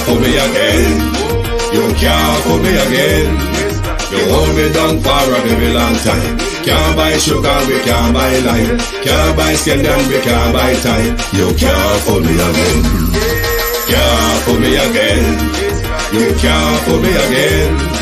fool me again. You can't fool me again. You hold me down for a very long time. Can't buy sugar, we can't buy lime. Can't buy scandal, we can't buy time. You can't fool me again. Can't fool me again. You can't fool me again.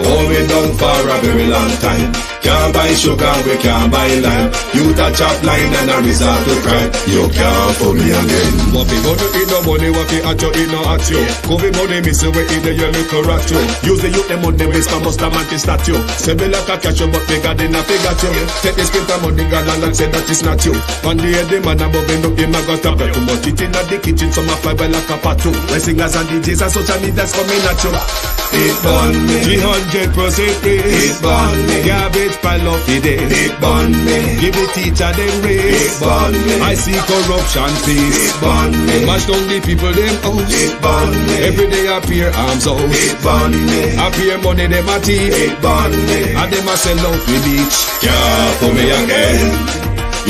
Hold me down for a very long time. Can't buy sugar, we can't buy lime. You touch up line and a resort to cry. You can't fool me again. What people to eat no money, what people at you, eat no at you. Covid money, miss away in the yellow correct you. Use the youth, the money, waste for must a man to statue. Say me like a catch you, but bigger than a figure you. Take the script of money, girl, and say that it's not you. One day the man above end up in my got up. Too much it in the kitchen, some a fly by like a patu. When singers and DJs and social media's coming at you. It burn me. 300% It burn me. Garbage pile of the day. It burn me. Give the teacher them raise. It burn me. I see corruption please. It burn me. Mash down the people them house. It burn me. Every day appear arms out. It burn me. Appear money them a thief. It burn me. And them a sell out with each. Can't fool me again.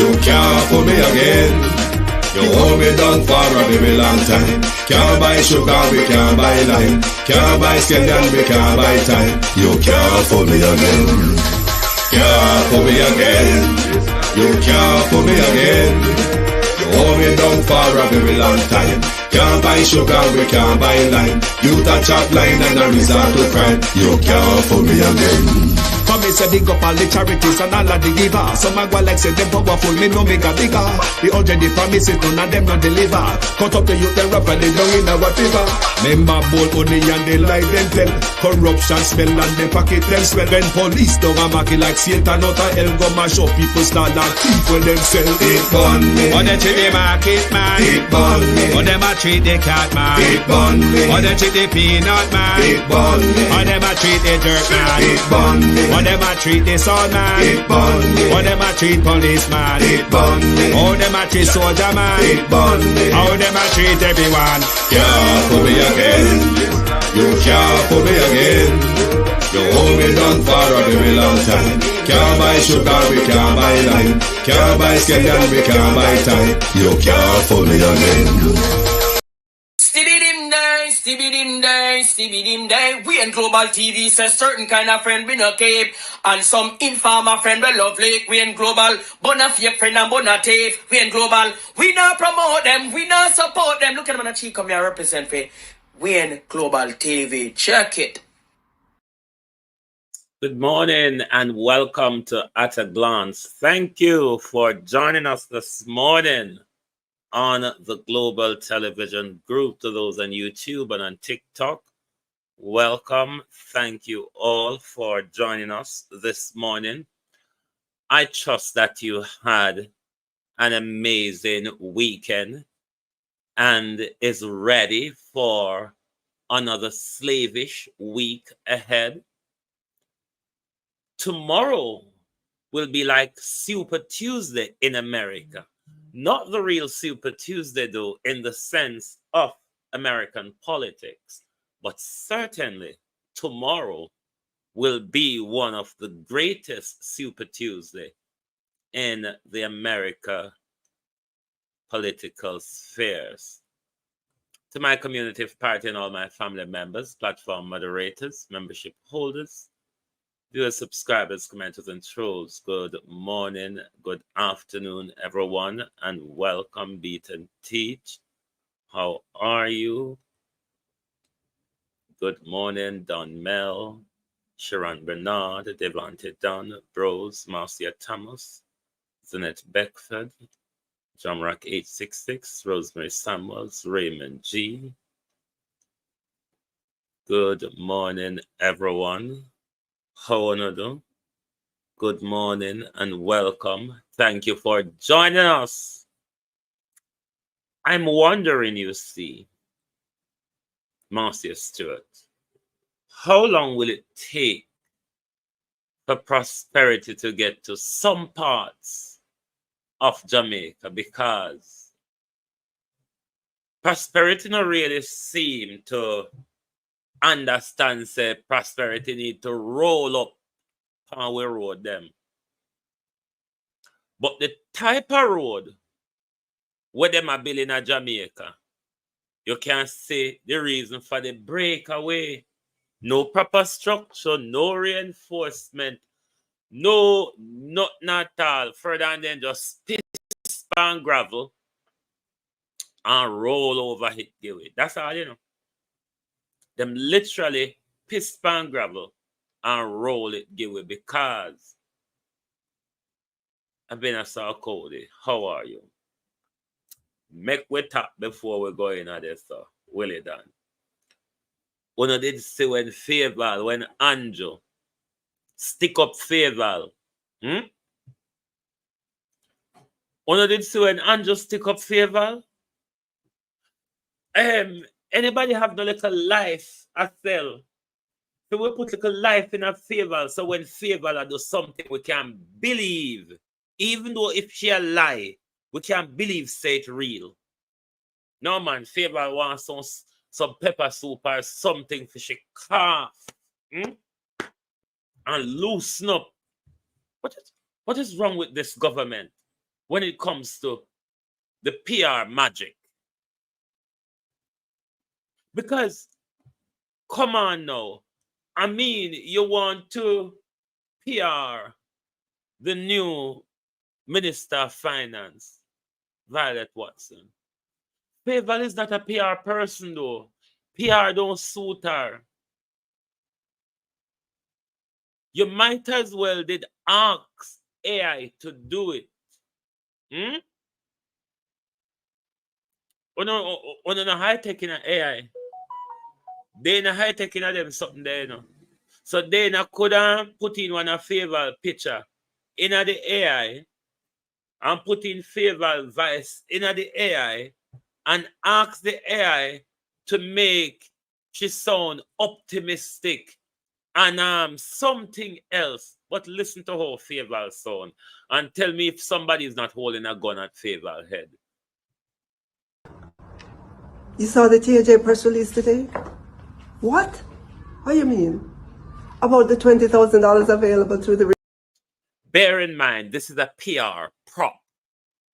You can't fool me again. You hold me down for a very long time. Can't buy sugar, we can't buy lime. Can't buy scandal, we can't buy time. You can't fool me again. Can't fool me again. You can't fool me again. You hold me down for a very long time. Can't buy sugar, we can't buy lime. You touch up line and a resort to crime. You can't fool me again. Come me say big up all the charities and all of the givers. Some a go like say them powerful, me no make a bigger. The already promises, none of them not deliver. Cut up the youth, they rap and they down in our fever. Member bold money and they lie them tell. Corruption smell and they pocket them swell. When police don't a market like Satan out of hell, go mash up people start like thief when them sell. It burn me. Or they treat the market man. It burn me. Or them a treat the cat man. It burn me. Or they treat the peanut man. It burn me. Or them a treat the dirt man. It burn me. Or them a treat the son man. It burn me. Or them a treat policeman. It burn me. Or them a treat soldier man. It burn me. How them a treat everyone. Can't fool me again. You can't fool me again. You hold me down for a very long time. Can't buy sugar, we can't buy lime. Can't buy scandal, we can't buy time. You can't fool me again. Stibby-dim day. We in Global TV says certain kind of friend we no keep. And some informer friend we love like. We in Global, bona fake friend and bona tape. We in Global, we not promote them, we not support them. Look at them on the cheek, come here represent for. We in Global TV, check it. Good morning and welcome to At a Glance. Thank you for joining us this morning on the Global Television Group. To those on YouTube and on TikTok, welcome. Thank you all for joining us this morning. I trust that you had an amazing weekend and is ready for another slavish week ahead. Tomorrow will be like Super Tuesday in America. Not the real Super Tuesday, though, in the sense of American politics, but certainly tomorrow will be one of the greatest Super Tuesday in the America political spheres. To my community of party and all my family members, platform moderators, membership holders, viewers, subscribers, commenters, and trolls, good morning, good afternoon, everyone, and welcome, Beat and Teach. How are you? Good morning, Don Mel, Sharon Bernard, Devante Dunn, Bros, Marcia Thomas, Zanette Beckford, John Rock 866, Rosemary Samuels, Raymond G. Good morning, everyone. How are you? Good morning and welcome. Thank you for joining us. I'm wondering, you see, Marcia Stewart, how long will it take for prosperity to get to some parts of Jamaica? Because prosperity not really seem to understand, say, prosperity need to roll up on we road them. But the type of road where them are building in Jamaica, You can't say the reason for the breakaway. No proper structure, no reinforcement, no, not at all. Further than just piss and gravel and roll over it. That's all you know. Them literally piss and gravel and roll it give it because I've been a South Cody. How are you? Make we talk before we go in at this stuff. Willie done. One did see when Fayetteville, when Andrew stick up Fayetteville. One did see when Andrew stick up Fayetteville. Anybody have no little life as well? So we put little life in a Fayetteville. So when Fayetteville do something, we can believe. Even though if she a lie, we can't believe say it real. No man, Fayetteville wants some pepper soup or something for she cough. And loosen up. What is wrong with this government when it comes to the PR magic? Because, come on now. I mean, you want to PR the new Minister of Finance, Violet Watson. Fayetteville is not a PR person though. PR don't suit her. You might as well did ask AI to do it. On a high tech in AI. They in a high tech in them something there, you know. So they could put in one a Fayetteville picture in the AI and put in Fayetteville voice in the AI and ask the AI to make she sound optimistic and something else. But listen to how Fayetteville sound and tell me if somebody is not holding a gun at Fayetteville head. You saw the TJ press release today? What? What do you mean? About the $20,000 available to the... Bear in mind, this is a PR prop.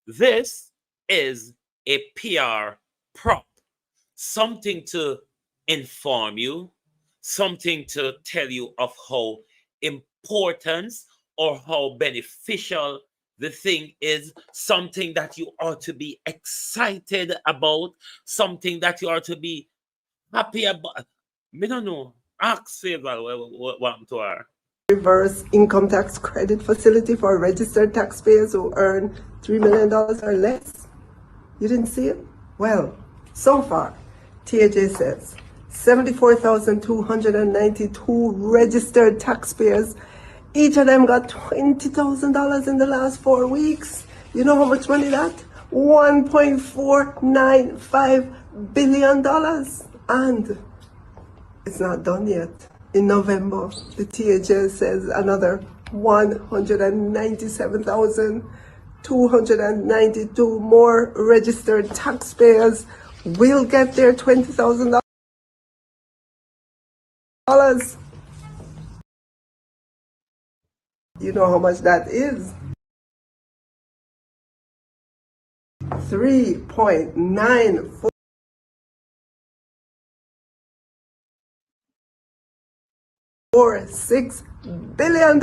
This is a PR prop. Something to inform you, something to tell you of how important or how beneficial the thing is, something that you ought to be excited about, something that you ought to be happy about. Me don't know. Ask Fayetteville what happened to her. Reverse income tax credit facility for registered taxpayers who earn $3 million or less. You didn't see it? Well, so far, TAJ says 74,292 registered taxpayers. Each of them got $20,000 in the last 4 weeks. You know how much money that? $1.495 billion. And it's not done yet. In November, the THL says another 197,292 more registered taxpayers will get their $20,000. You know how much that is? 3.94 $6 billion.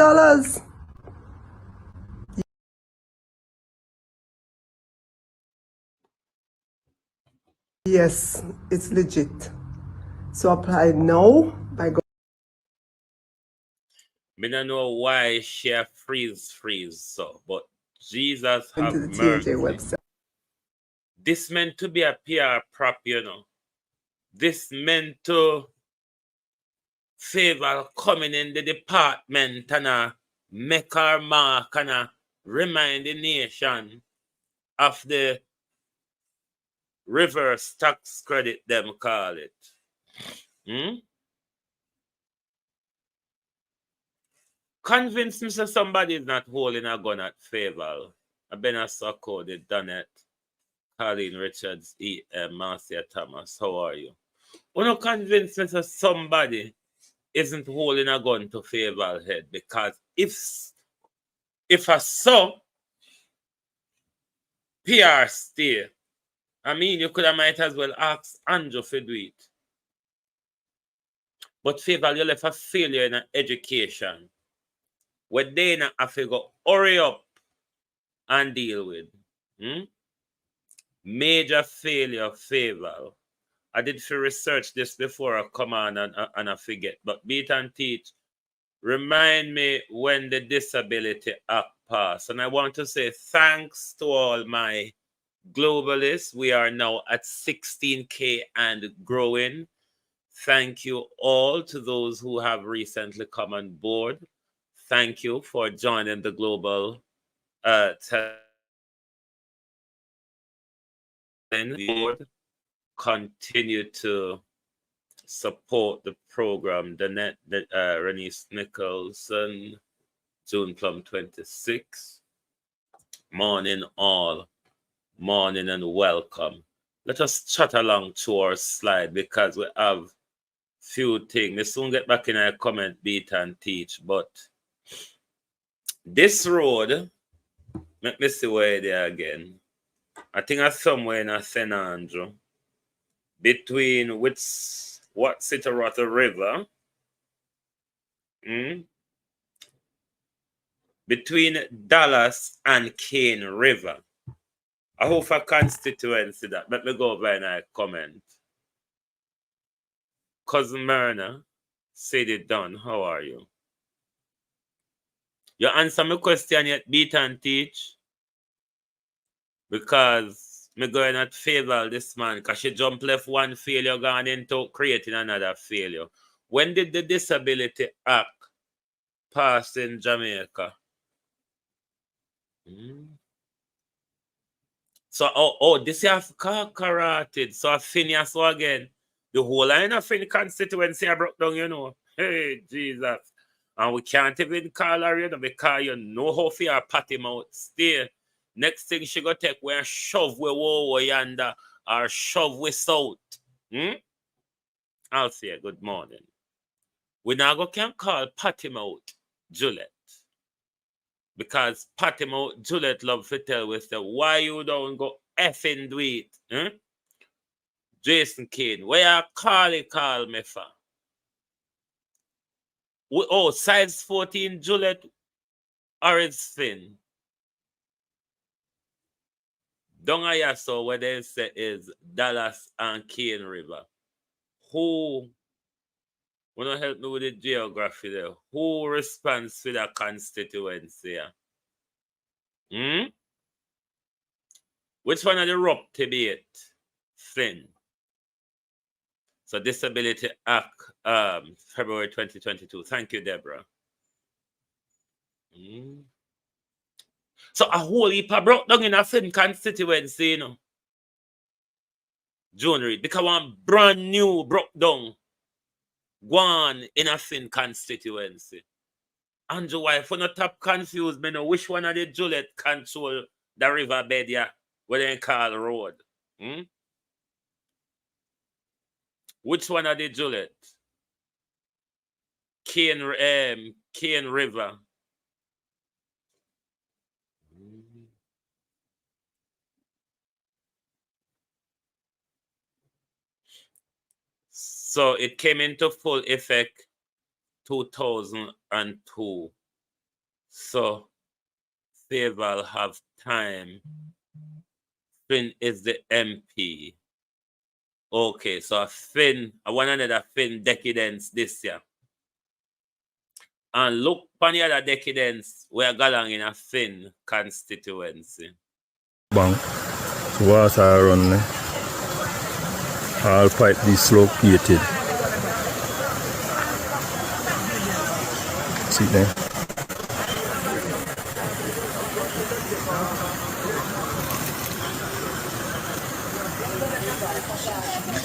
Yes, it's legit. So apply now by going. Me don't know why she freeze so, but Jesus have Into the mercy. TJ website. This meant to be a PR prop, you know. This meant to favor coming in the department and make our mark and remind the nation of the reverse tax credit, them call it. Convince me that somebody is not holding a gun at Fayetteville. I've been a sucker, they done it. Colleen Richards, Marcia Thomas, how are you? When you convince me that somebody isn't holding a gun to Fayetteville head, because if I saw PR stay I mean, you could have might as well ask Andrew to do it. But favor, you left a failure in education. What they now have to go hurry up and deal with. Major failure, favor. I did for research this before I come on and I forget. But Beat and Teach, remind me when the Disability Act passed. And I want to say thanks to all my globalists. We are now at 16K and growing. Thank you all to those who have recently come on board. Thank you for joining the global board. Continue to support the program. Renice Nicholson, June Plum 26. Morning all. Morning and welcome. Let us chat along to our slide because we have few things. We soon get back in our comment, Beat and Teach. But this road, let me see where they are again. I think I'm somewhere in St. Andrew. Between what Sitarata River, between Dallas and Cane River. I hope for constituency that. Let me go over and I comment. Cousin Myrna said it done. How are you? You answer my question yet, Beat and Teach? Because me going at favor this man, because she jump left one failure gone into creating another failure. When did the Disability Act pass in Jamaica? So, this is carotid. So, Phineas again. The whole line of Finn constituency I broke down, you know. Hey, Jesus. And we can't even call her, you know, because you know how to pat him out. Stay. Next thing she go take where shove we woe yonder or shove we south. I'll say good morning. We now go can call pat him out Juliet. Because pat him out Juliet love to tell us why you don't go effing do it. Jason Kane, where you call me for? Size 14 Juliet or it's Finn. Down here, so what they say is Dallas and Cane River. Who wanna help me with the geography there? Who responds to that constituency? Which one of the rough debate? Flynn. So Disability Act, February 2022. Thank you, Deborah. So a whole heap of broke down in a Flynn constituency, you know. June Reed, because one brand new broke down one in a Flynn constituency. Andrew wife, when not top confused, me know which one of the Juliet control the riverbed yeah, where they call road. Which one of the Juliet? Cane River. So it came into full effect 2002. So Faval have time. Finn is the MP. Okay, so Finn, I want another Finn decadence this year. And look on the other decadence, we're going in a Finn constituency. Bang. So water run there. All quite dislocated. See there?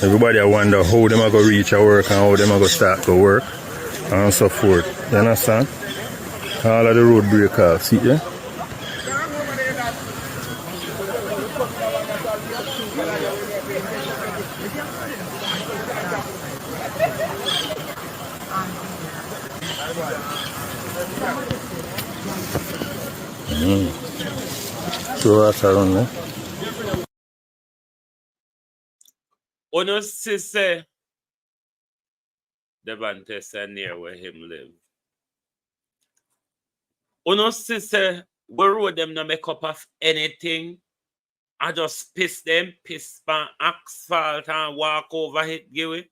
Everybody I wonder how them are going to reach a work and how them are going to start to work and so forth. You understand? All of the road break off. See there? So that's around there. Uno see say Devante say near where him live. Uno see say we road them no make up of anything. I just piss pan asphalt and walk over it, give it.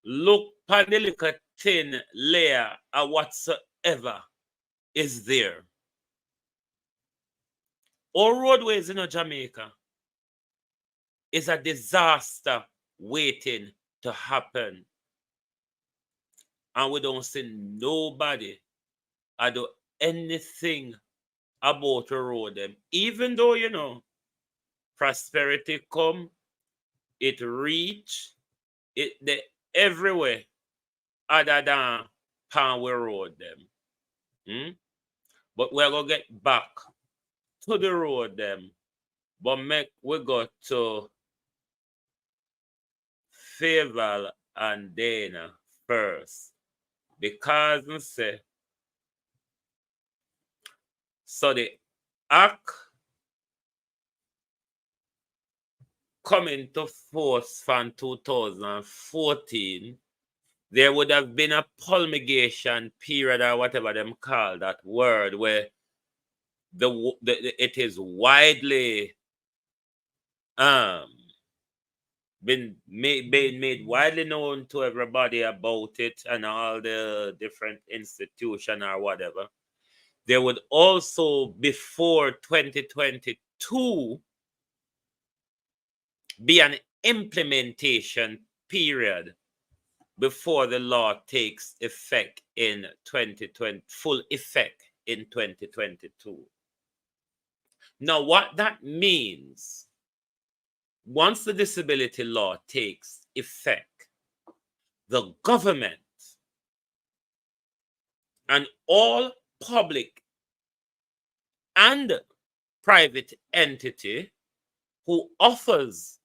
Look pan the little thin layer of whatsoever is there. All roadways in Jamaica is a disaster waiting to happen. And we don't see nobody do anything about the road them. Even though, you know, prosperity come, it reach, it the everywhere other than Panway Road them. But we're gonna get back to the road them. But make we go to Faval and Dana first. Because we say so the act coming to force from 2014, there would have been a promulgation period or whatever them call that word where it is widely been made widely known to everybody about it and all the different institutions or whatever. There would also, before 2022, be an implementation period before the law takes effect in 2020, full effect in 2022. Now, what that means, once the disability law takes effect, the government and all public and private entity who offers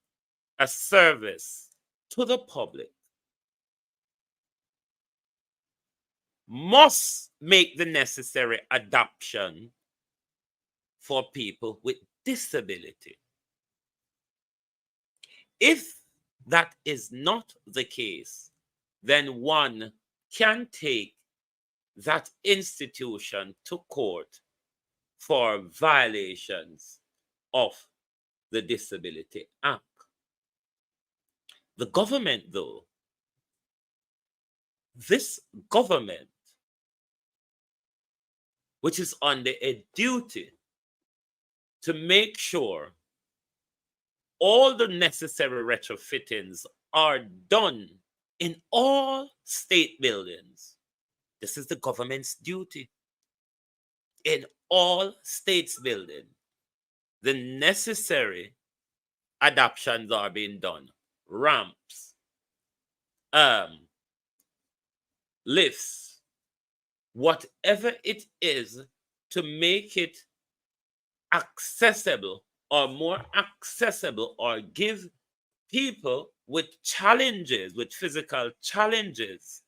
a service to the public must make the necessary adoption for people with disability. If that is not the case, then one can take that institution to court for violations of the Disability Act. The government, though, this government, which is under a duty to make sure all the necessary retrofittings are done in all state buildings. This is the government's duty. In all states building, the necessary adaptations are being done. Ramps, lifts, whatever it is to make it accessible or more accessible or give people with challenges, with physical challenges,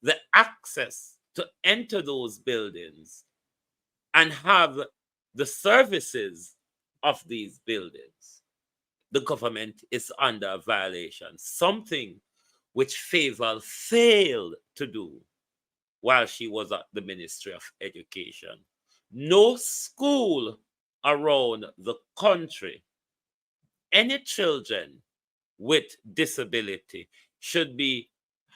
the access to enter those buildings and have the services of these buildings. The government is under a violation, something which Faval failed to do while she was at the Ministry of Education. No school around the country, any children with disability should be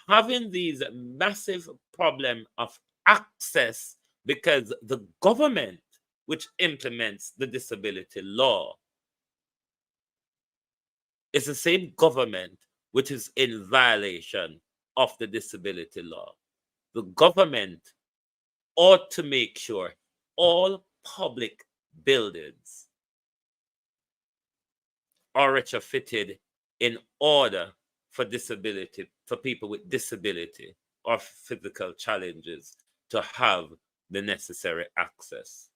having these massive problem of access because the government which implements the disability law is the same government which is in violation of the disability law. The government ought to make sure all public buildings are retrofitted in order for disability, for people with disability or physical challenges to have the necessary access.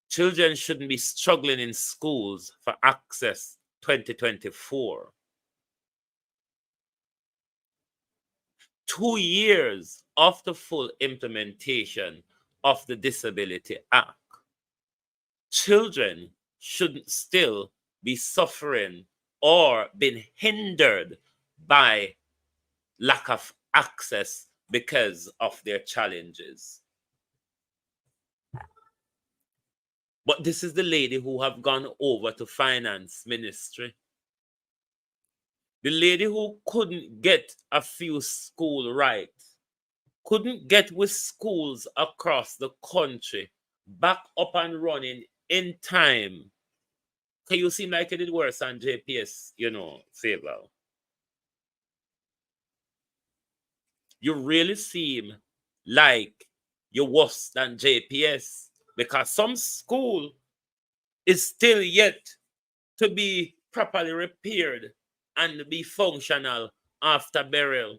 Children shouldn't be struggling in schools for access 2024. 2 years after full implementation of the Disability Act, children shouldn't still be suffering or been hindered by lack of access because of their challenges. But this is the lady who have gone over to finance ministry. The lady who couldn't get a few school right, couldn't get with schools across the country back up and running in time. Can you seem like it did worse than JPS, favor? You really seem like you're worse than JPS because some school is still yet to be properly repaired and be functional after burial.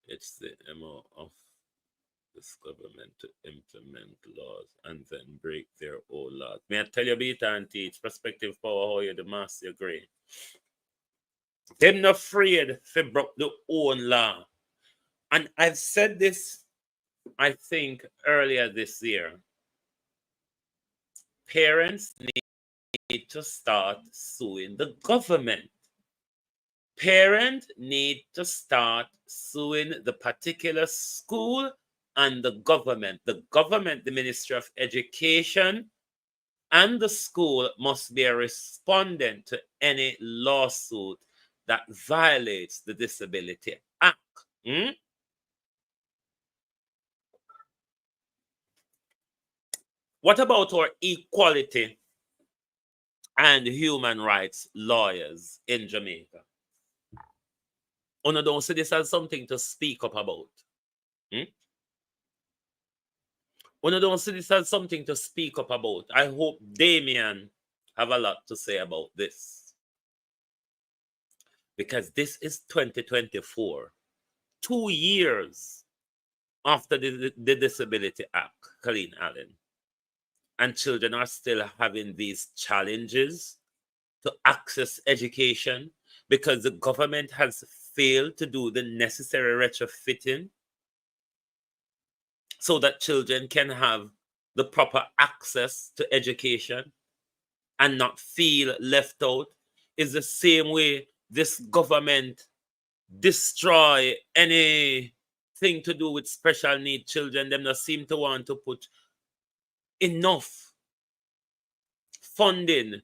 It's the MO of this government to implement laws and then break their own laws. May I tell you, Beta and teach prospective power how you the master agree. Them not afraid to break the own law. And I've said this, I think, earlier this year. Parents need to start suing the government. Parents need to start suing the particular school and the government. The government, the Ministry of Education, and the school must be a respondent to any lawsuit that violates the Disability Act. What about our equality and human rights lawyers in Jamaica? Don't see this as something to speak up about. Don't see this as something to speak up about. I hope Damien have a lot to say about this. Because this is 2024. 2 years after the Disability Act, Colleen Allen. And children are still having these challenges to access education because the government has failed to do the necessary retrofitting so that children can have the proper access to education and not feel left out. Is the same way this government destroy anything to do with special need children. Them not seem to want to put enough funding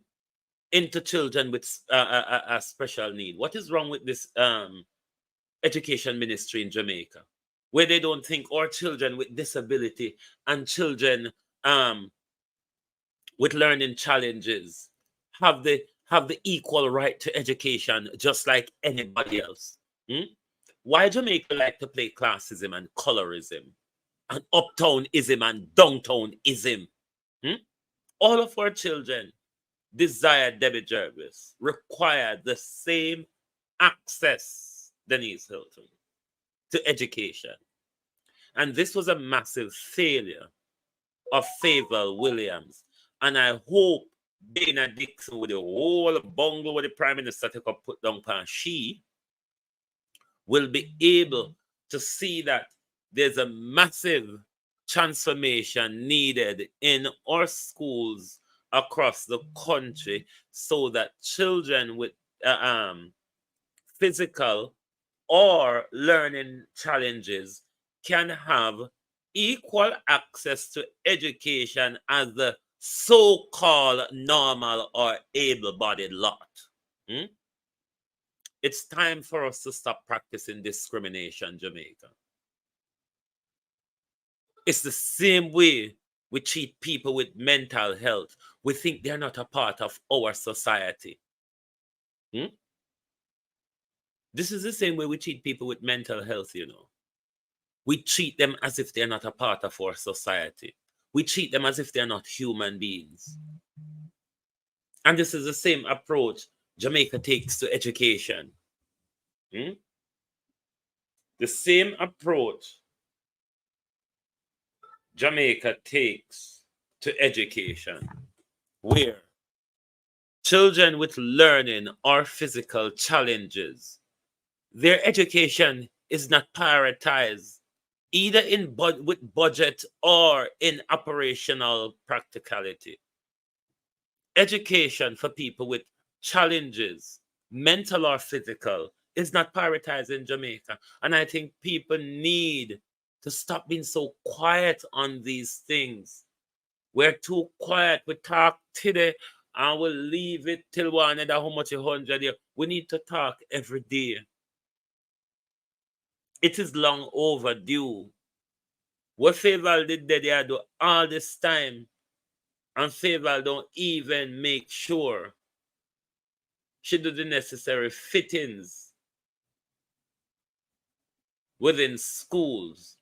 into children with a special need. What is wrong with this education ministry in Jamaica, where they don't think our children with disability and children with learning challenges have the equal right to education just like anybody else? Why Jamaica like to play classism and colorism and uptownism and downtownism? All of our children desire Debbie Jervis, require the same access, Denise Hilton, to education. And this was a massive failure of Favour Williams. And I hope Dana Dixon, with the whole bungle with the Prime Minister take up put down pan, she will be able to see that there's a massive transformation needed in our schools across the country so that children with physical or learning challenges can have equal access to education as the so-called normal or able-bodied lot. It's time for us to stop practicing discrimination, Jamaica. It's the same way we treat people with mental health. We think they're not a part of our society. This is the same way we treat people with mental health, We treat them as if they're not a part of our society. We treat them as if they're not human beings. And this is the same approach Jamaica takes to education. The same approach Jamaica takes to education, where children with learning or physical challenges, their education is not prioritized either with budget or in operational practicality. education for people with challenges, mental or physical, is not prioritized in Jamaica. And I think people need to stop being so quiet on these things. We're too quiet. We talk today and we'll leave it till one another how much 100 years. We need to talk every day. It is long overdue. What Faval did that they do all this time, and Faval don't even make sure she do the necessary fittings within schools.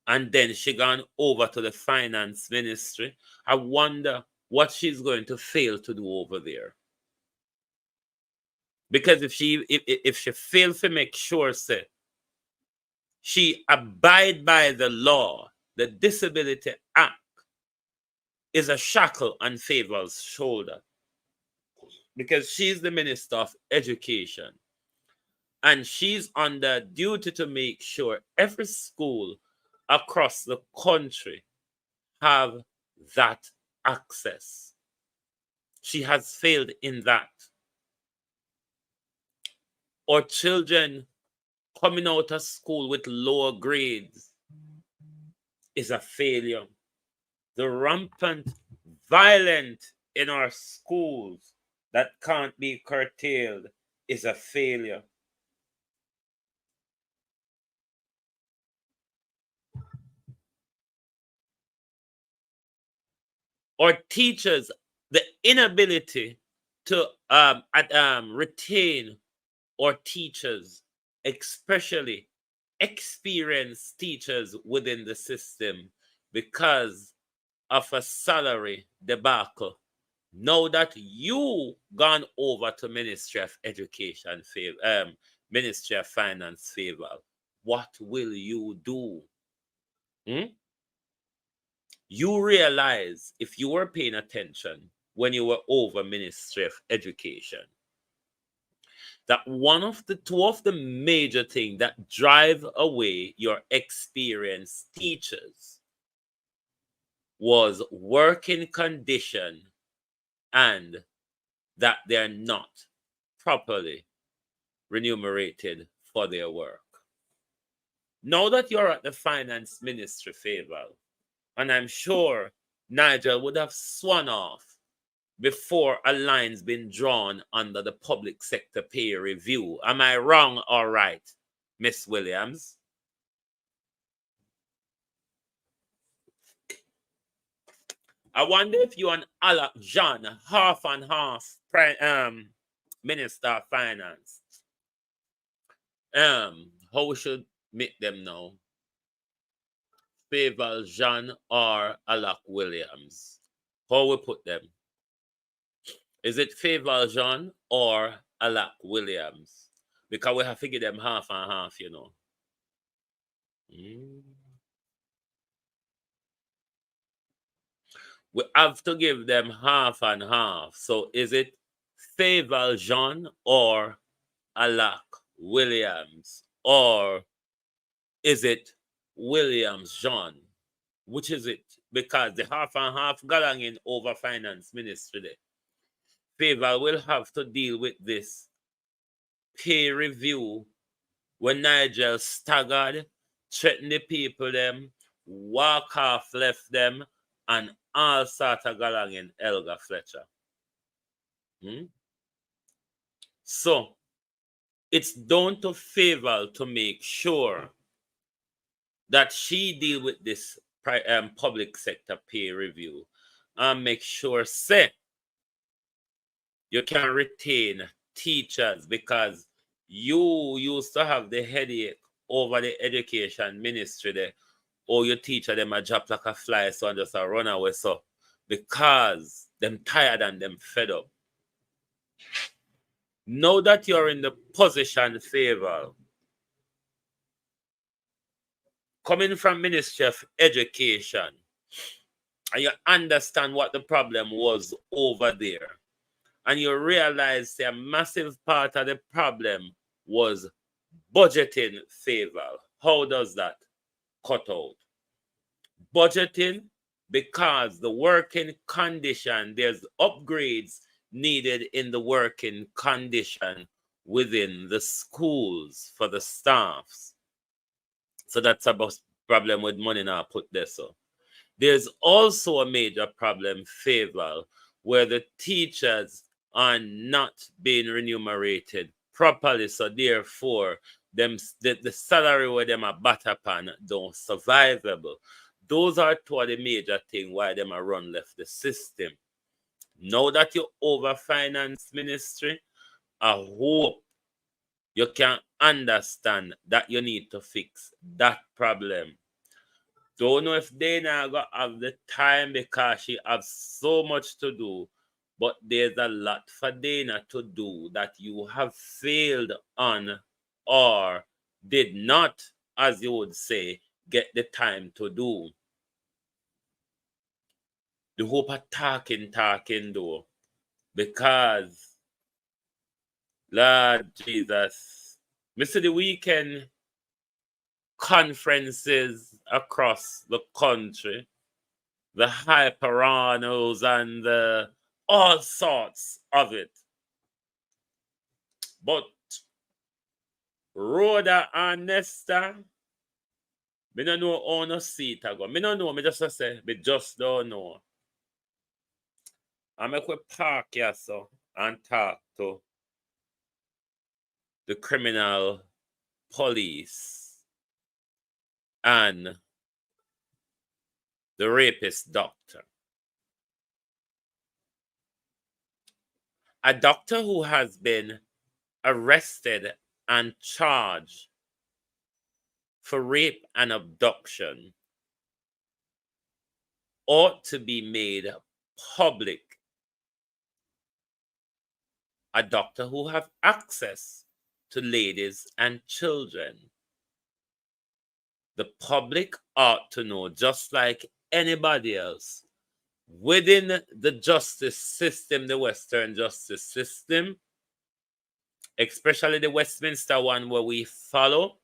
And then she gone over to the finance ministry. I wonder what she's going to fail to do over there. Because if she fails to make sure, say, she abide by the law, the Disability Act is a shackle on Favor's shoulder. Because she's the Minister of Education. And she's under duty to make sure every school across the country have that access. She has failed in that. Or children coming out of school with lower grades is a failure. The rampant violence in our schools that can't be curtailed is a failure. Or teachers, the inability to retain or teachers, especially experienced teachers within the system, because of a salary debacle. Now that you gone over to Ministry of Education, Ministry of Finance favor, what will you do? You realize, if you were paying attention when you were over Ministry of Education, that two of the major things that drive away your experienced teachers was working condition and that they're not properly remunerated for their work. Now that you're at the finance ministry, favor, and I'm sure Nigel would have sworn off before a line's been drawn under the public sector pay review. Am I wrong or right, Miss Williams? I wonder if you and Alec John, half and half, Minister of Finance, how we should make them now? Faval Jean or Alec Williams? How we put them? Is it Faval Jean or Alec Williams? Because we have to give them half and half, you know. We have to give them half and half. So is it Faval Jean or Alec Williams? Or is it Williams Jean? Which is it? Because the half and half got in over finance ministry there. Favor will have to deal with this pay review when Nigel staggered, threatened the people them, walk off left them, and all sort of galang in Elga Fletcher. So it's down to Favor to make sure that she deal with this public sector pay review and make sure say you can retain teachers, because you used to have the headache over the education ministry there, or your teacher them a drop like a fly so and just a run away so because them tired and them fed up. Now that you're in the position favor, coming from Ministry of Education, and you understand what the problem was over there, and you realize a massive part of the problem was budgeting favor. How does that cut out? Budgeting because the working condition, there's upgrades needed in the working condition within the schools for the staffs. So that's a problem with money now put there. So there's also a major problem, Favorable, where the teachers are not being remunerated properly. So therefore, the salary where them are bat upon don't survivable. Those are two of the major things why them are run left the system. Now that you overfinance ministry, I hope you can understand that you need to fix that problem. Don't know if Dana gonna have the time because she has so much to do, but there's a lot for Dana to do that you have failed on or did not, as you would say, get the time to do. The hope of talking though, because Lord Jesus, Mr. The weekend conferences across the country, the hyperanos and all sorts of it. But Rhoda and Nesta, me don't know how no seat I go. Me don't know, me just say, me just don't know. I make we park here so and talk to the criminal police and the rapist doctor. A doctor who has been arrested and charged for rape and abduction ought to be made public. A doctor who have access to ladies and children. The public ought to know, just like anybody else, within the justice system, the Western justice system, especially the Westminster one where we follow,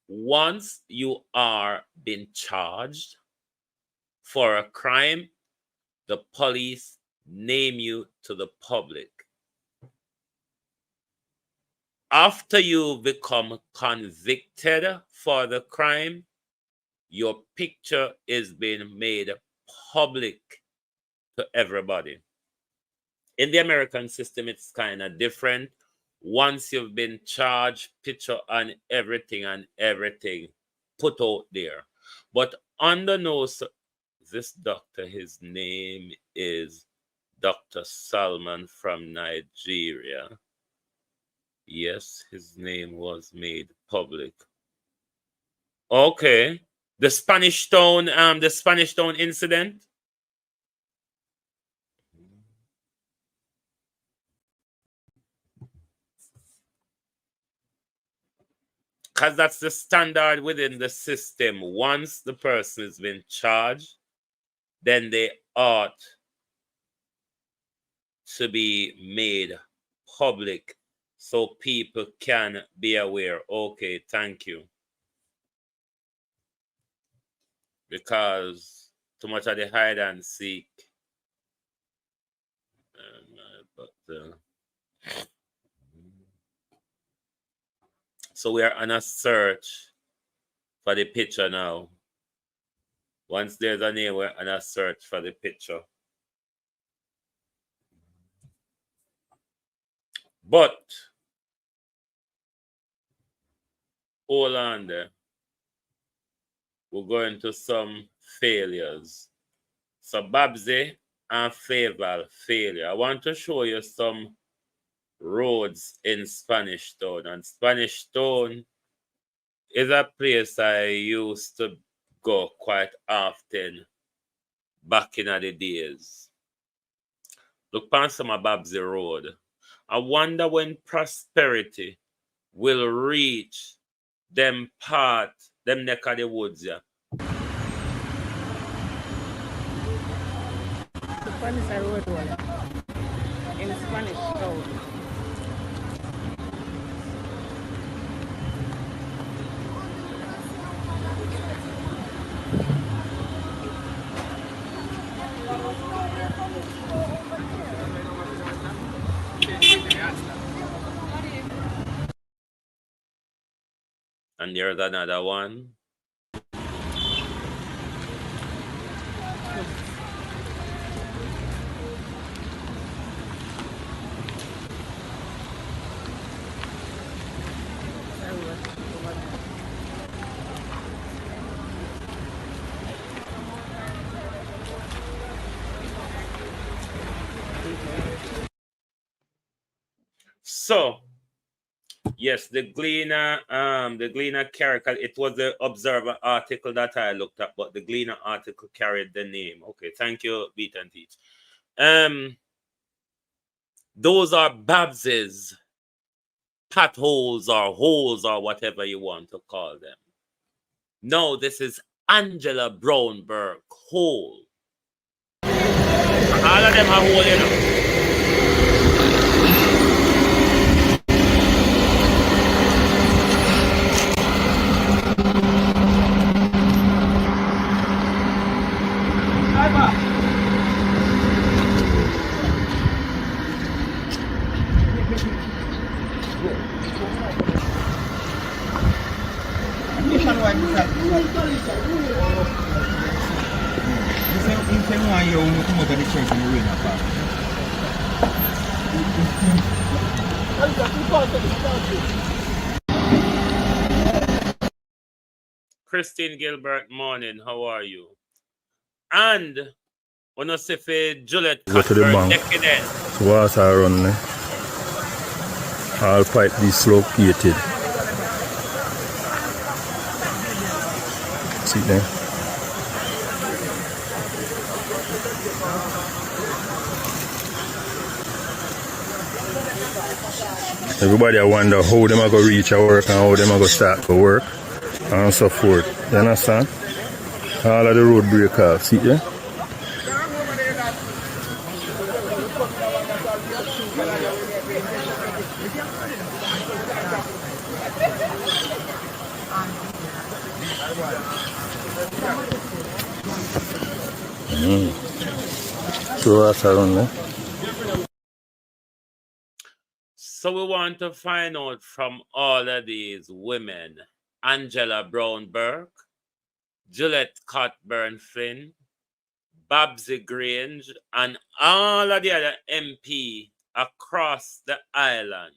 once you are being charged for a crime, the police name you to the public. After you become convicted for the crime, your picture is being made public to everybody. In the American system, it's kind of different. Once you've been charged, picture and everything put out there. But under no, this doctor, his name is Dr. Salman from Nigeria. Yes, his name was made public. Okay. The Spanish Town incident. Because that's the standard within the system. Once the person has been charged, then they ought to be made public so people can be aware. Okay, thank you. Because too much of the hide and seek. So we are on a search for the picture now. Once there's a name, we're on a search for the picture. But hold on there. We're going to some failures. So Babsy and Favorable failure. I want to show you some roads in Spanish Town. And Spanish Town is a place I used to go quite often back in the days. Look on some of Babsy Road. I wonder when prosperity will reach them neck of the woods, yeah. Spanish road in Spanish Town. And there's another one. So, yes, the Gleaner character, it was the Observer article that I looked at, but the Gleaner article carried the name. Okay, thank you, Beat and Teach. Those are Babs's potholes or holes or whatever you want to call them. No, this is Angela Brownberg hole. All of them are hole, you know. Christine Gilbert, morning. How are you? And when I say for Juliet Go to the Cuthbert, bank. decadent. So water run there. All pipe dislocated. See there? Everybody I wonder how them are going to reach a work and how them are going to start to work and so forth. You understand? All of the road break off. See there? So that's around there. So we want to find out from all of these women, Angela Brownberg, Juliet Cockburn Flynn, Babsy Grange, and all of the other MP across the island.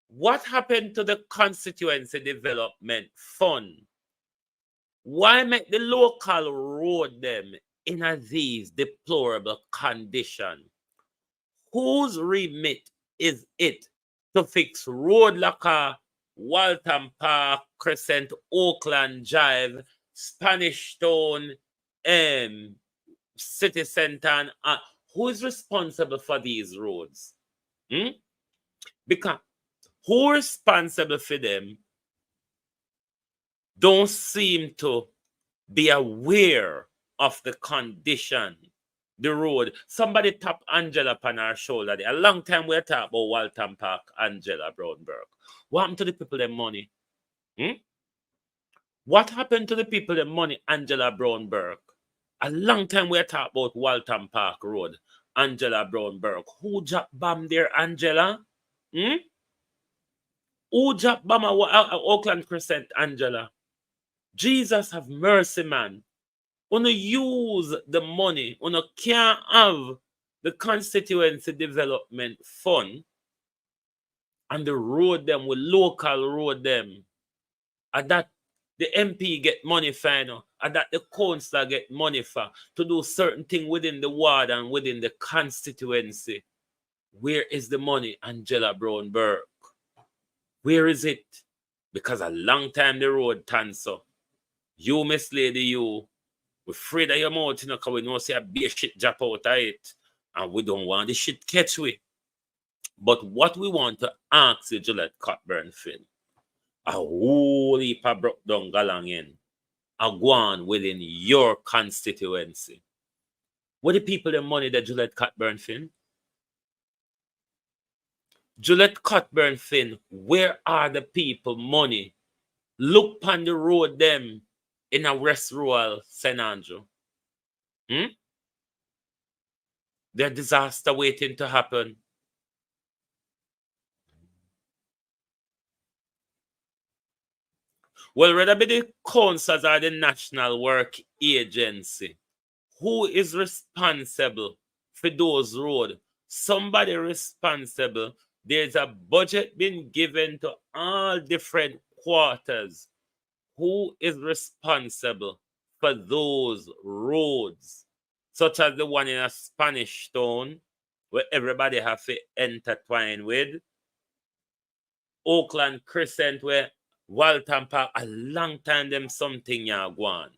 What happened to the constituency development fund? Why make the local road them in these deplorable condition? Whose remit is it to fix road like Waltham Park, Crescent, Oakland Drive, Spanish Town, City Center? And, who is responsible for these roads? Because who is responsible for them don't seem to be aware of the condition, the road. Somebody tapped Angela upon her shoulder. A long time we talk about Waltham Park, Angela Brownberg. What happened to the people their money? What happened to the people their money, Angela Brownberg? A long time we talk about Waltham Park Road, Angela Brownberg. Who dropped bomb there, Angela? Who dropped bomb at Oakland Crescent, Angela? Jesus have mercy, man. Wanna use the money, wanna can't have the constituency development fund and the road them with local road them. And that the MP get money for, and that the councillor get money for to do certain thing within the ward and within the constituency. Where is the money, Angela Brownberg? Where is it? Because a long time the road turns so. You, Miss Lady, you, we're afraid of your mouth, because we know see a big shit drop out of it. And we don't want the shit catch we. But what we want to ask the Juliet Cockburn Finn, a whole heap of broke down galang in, a go on within your constituency. What the people the money that Juliet Cockburn Finn? Juliet Cockburn Finn, where are the people money? Look on the road them in a West Rural St. Andrew. There's disaster waiting to happen. Well, whether be the councils or the National Work Agency, who is responsible for those roads? Somebody responsible. There's a budget being given to all different quarters. Who is responsible for those roads? Such as the one in a Spanish Town, where everybody have to intertwine with. Oakland Crescent, where Walton Park, a long time them something ya go on.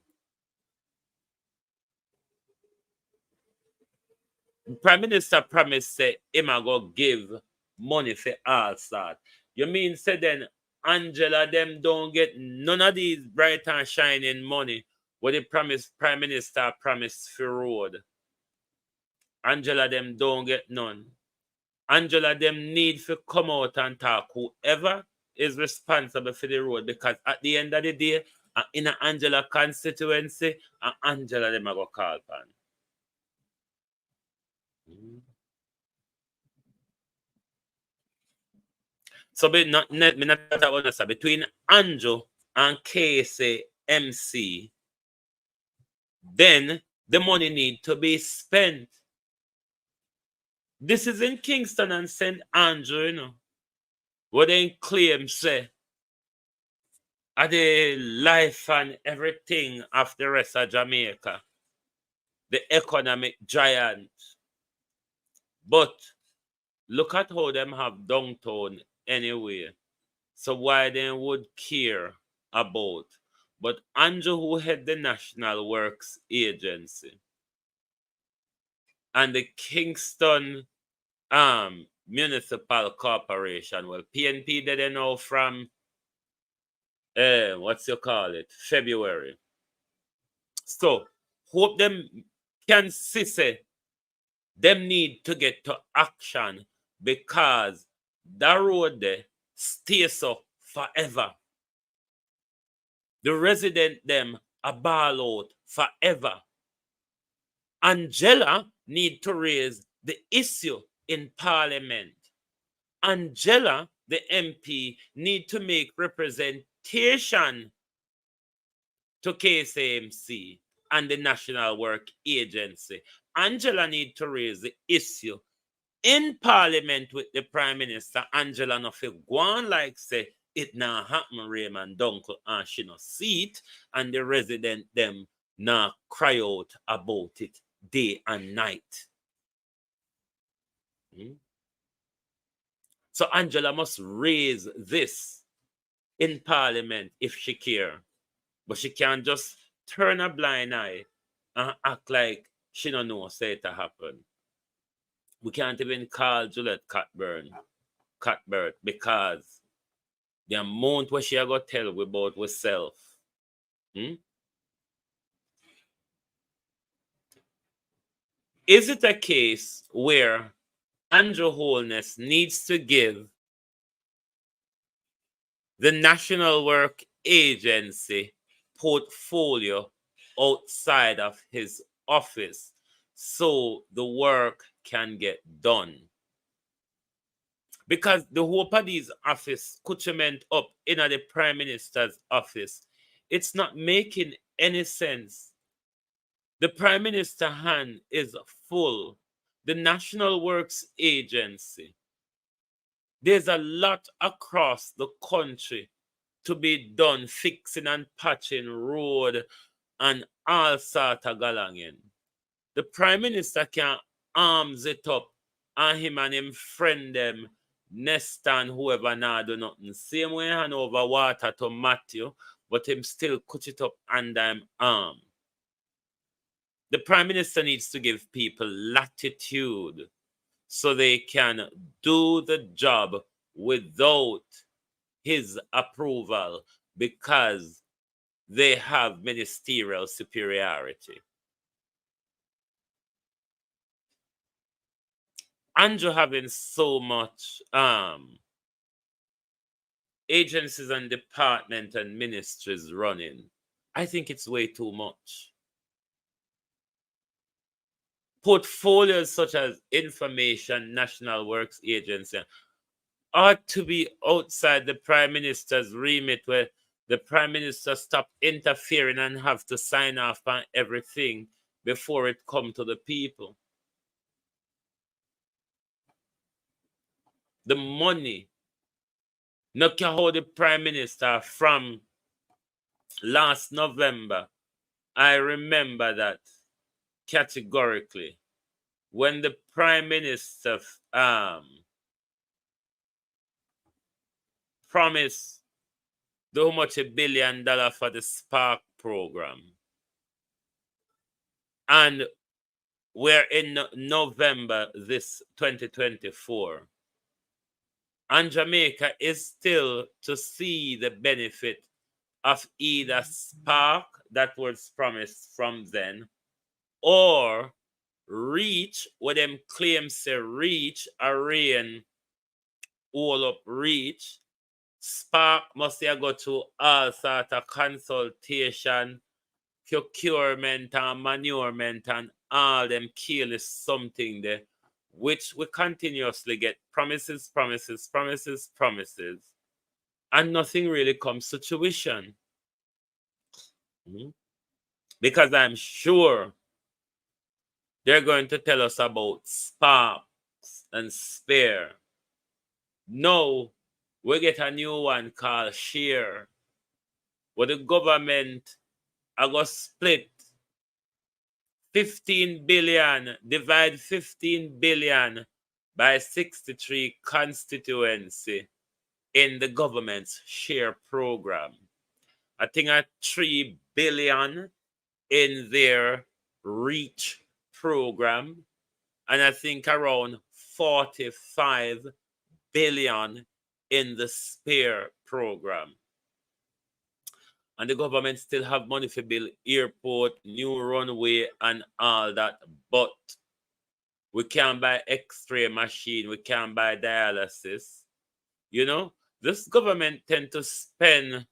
Prime Minister promised say him a go give money for all sort. You mean say then Angela them don't get none of these bright and shining money what the Prime Minister promised for road. Angela them don't get none. Angela them need to come out and talk whoever is responsible for the road, because at the end of the day, in a Angela constituency, Angela them a go call upon. So me not talk about this, between Anjo and KCMC, then the money need to be spent. This is in Kingston and St. Andrew, you know, what they claim say are the life and everything of the rest of Jamaica, the economic giant. But look at how them have downtown anyway. So why they would care about? But Andrew, who had the National Works Agency and the Kingston Municipal Corporation, well, PNP did they know from February. So hope them can see say them need to get to action, because that road there stays so forever. The resident them a ball out forever. Angela need to raise the issue in Parliament. Angela, the MP, need to make representation to KCMC and the National Work Agency. Angela need to raise the issue in Parliament with the Prime Minister. Angela no fi go on like say it now happen Raymond Dunkel and she no see it, and the resident them now cry out about it day and night. So Angela must raise this in Parliament if she care. But she can't just turn a blind eye and act like she don't know say it happen. We can't even call Juliet Cuthbert, because the amount what she a go tell we about herself. Is it a case where Andrew Holness needs to give the National Work Agency portfolio outside of his office so the work can get done? Because the whole of these office couchement up in the Prime Minister's office, it's not making any sense. The Prime Minister's hand is full. The National Works Agency, there's a lot across the country to be done, fixing and patching road and all sort of galangin. The Prime Minister can arms it up and him and him friend them, Nesta and whoever now do nothing. Same way hand over water to Matthew, but him still cut it up under him arm. The Prime Minister needs to give people latitude so they can do the job without his approval, because they have ministerial superiority. Andrew having so much agencies and departments and ministries running, I think it's way too much. Portfolios such as Information, National Works Agency ought to be outside the Prime Minister's remit, where the Prime Minister stop interfering and have to sign off on everything before it come to the people. The money. Look how the Prime Minister from last November, I remember that categorically. When the Prime Minister promised how much $1 billion for the Spark program. And we're in November this 2024. And Jamaica is still to see the benefit of either Spark that was promised from then, or Reach, what them claims say Reach, arraign all up Reach. Spark must have go to all sort of consultation, procurement and manurement and all them kill is something there, which we continuously get promises, and nothing really comes to fruition. Because I'm sure they're going to tell us about Sparks and Spare. No, we get a new one called Share, where the government are going to split 15 billion, divide 15 billion by 63 constituency in the government's Share program. I think at 3 billion in their Reach program, and I think around 45 billion in the Spare program. And the government still have money for build airport, new runway, and all that. But we can't buy X-ray machine, we can't buy dialysis. You know, this government tend to spend,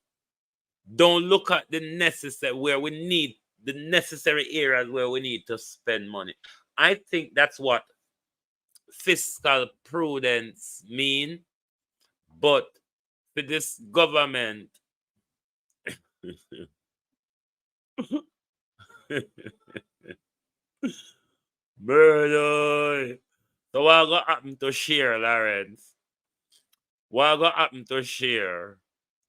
don't look at the necessary, where we need, the necessary areas where we need to spend money. I think that's what fiscal prudence mean. But for this government, murder. So what gonna happen to Share, Lawrence? What gonna happen to Share?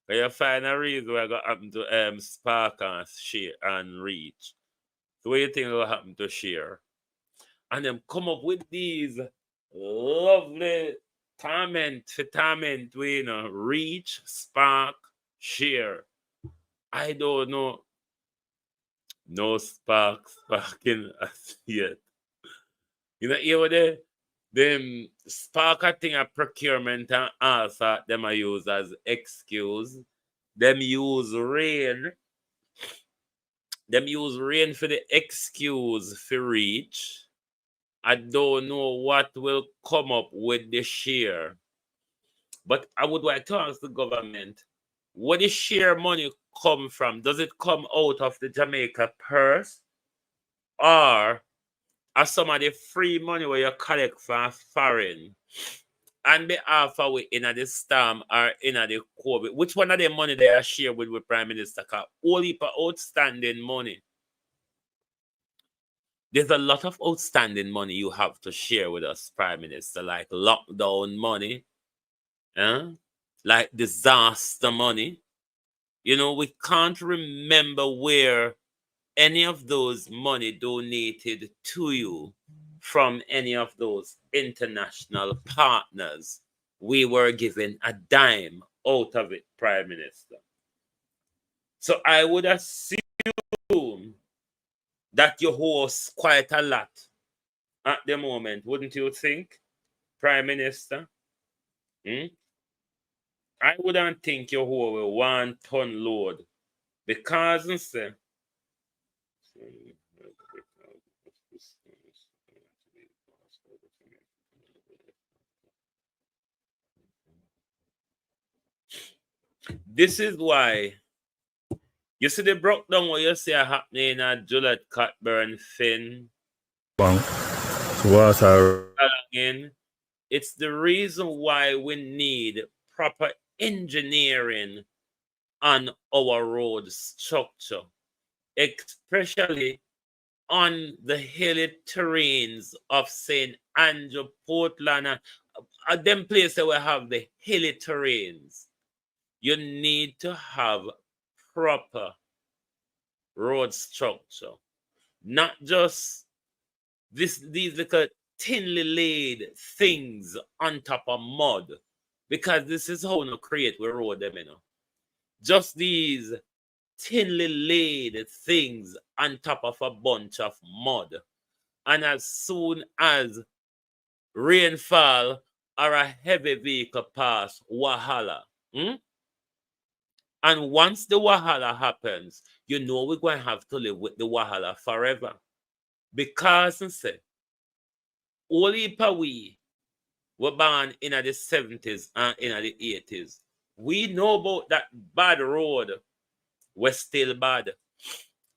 Can you find a reason what gonna happen to Spark and Share and Reach? So what do you think will happen to Share? And them come up with these lovely torment, you know, Reach, Spark, Share. I don't know. No sparking as yet. You know, here with them Spark a thing of procurement and also them I use as excuse. Them use rain. Them use rain for the excuse for Reach. I don't know what will come up with the Share. But I would like to ask the government, where the Share money come from? Does it come out of the Jamaica purse? Or are some of the free money where you collect from foreign and behalf of we in the storm or in the COVID? Which one of the money they are share with Prime Minister? Because all heap of outstanding money. There's a lot of outstanding money you have to share with us, Prime Minister, like lockdown money, like disaster money. You know, we can't remember where any of those money donated to you from any of those international partners. We were given a dime out of it, Prime Minister. So I would assume that you host quite a lot at the moment, wouldn't you think, Prime Minister? I wouldn't think you hold a 1 ton load because this is why you see the broke down what you see happening at Juliet Cockburn Finn. It's the reason why we need proper engineering on our road structure, especially on the hilly terrains of St. Andrew, Portland, and them places where we have the hilly terrains. You need to have proper road structure, not just these little thinly laid things on top of mud, because this is how we create we road them, Just these thinly laid things on top of a bunch of mud. And as soon as rainfall or a heavy vehicle pass, wahala. And once the wahala happens, we're going to have to live with the wahala forever. Because, say, all we were born in the 70s and in the 80s. We know about that bad road was still bad.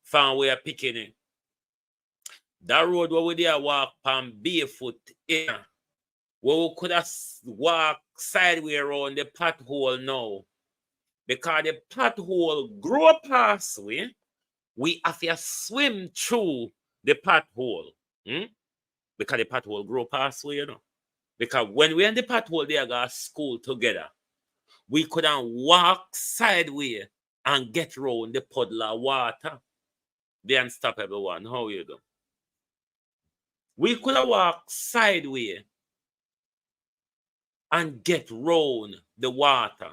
From where picking it. That road where we there walk on barefoot in, where we could have walk sideways around the pothole now. Because the pothole grow past we have to swim through the pothole. Because the pothole grow past Because when we in the pothole, they got school together. We couldn't walk sideways and get round the puddle of water. Then stop everyone. How you do? We could have walked sideways and get round the water.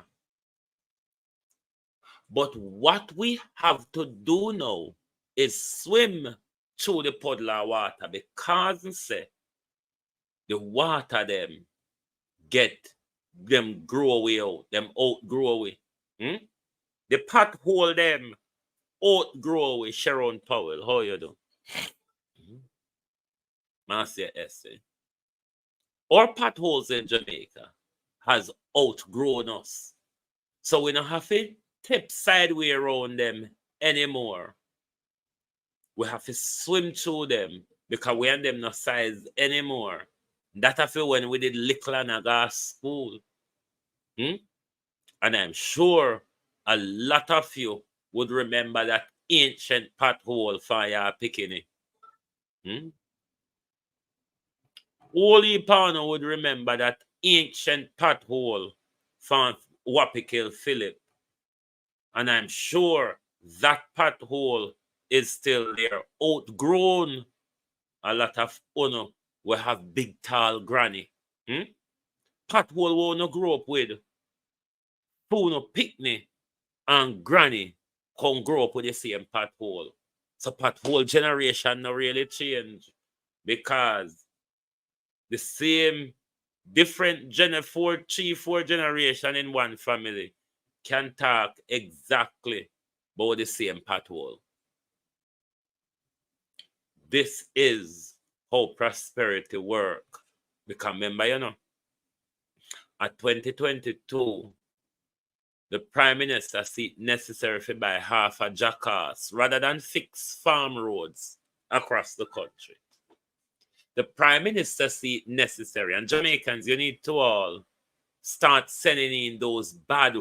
But what we have to do now is swim through the puddle of water, because say the water them grow away out, them outgrow away. The pothole them outgrow away. Sharon Powell, how you do? Marcia Essay. Our potholes in Jamaica has outgrown us. So we don't have to tip sideways around them anymore. We have to swim through them because we ain't them no size anymore. That I feel when we did little and a gas school. And I'm sure a lot of you would remember that ancient pothole for your picking. Holy Pano would remember that ancient pothole from Wapikill Philip. And I'm sure that pothole is still there, outgrown. A lot of uno will have big tall granny. Pothole won't grow up with. Uno picnic and granny can grow up with the same pothole. So pothole generation no really change, because the same different 4 generation in one family can talk exactly about the same pothole. This is how prosperity work. Because remember, at 2022, the Prime Minister see it necessary to buy half a jackass rather than fix farm roads across the country. The Prime Minister see it necessary, and Jamaicans, you need to all start sending in those bad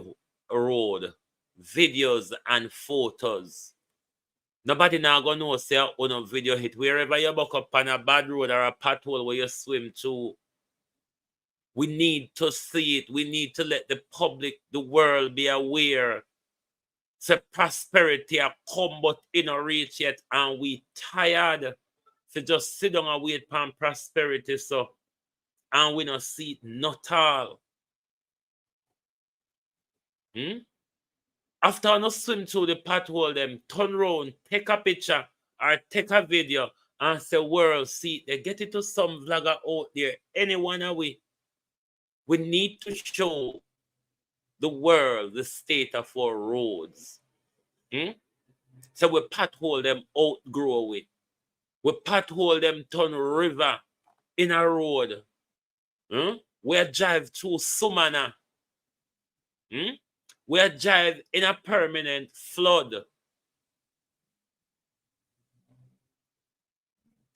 road videos and photos. Nobody now gonna know say on a video hit wherever you buck up on a bad road or a pothole where you swim through. We need to see it. We need to let the public, the world be aware. So prosperity have come but it not reach yet, and we tired to just sit down and wait for prosperity, so and we not see it not all. After I swim through the pothole, them turn around, take a picture or take a video and say, world, see, they get it to some vlogger out there, anyone away. We need to show the world the state of our roads. So we pothole them outgrow away. We pothole them turn river in a road. We drive through Sumana. We drive in a permanent flood.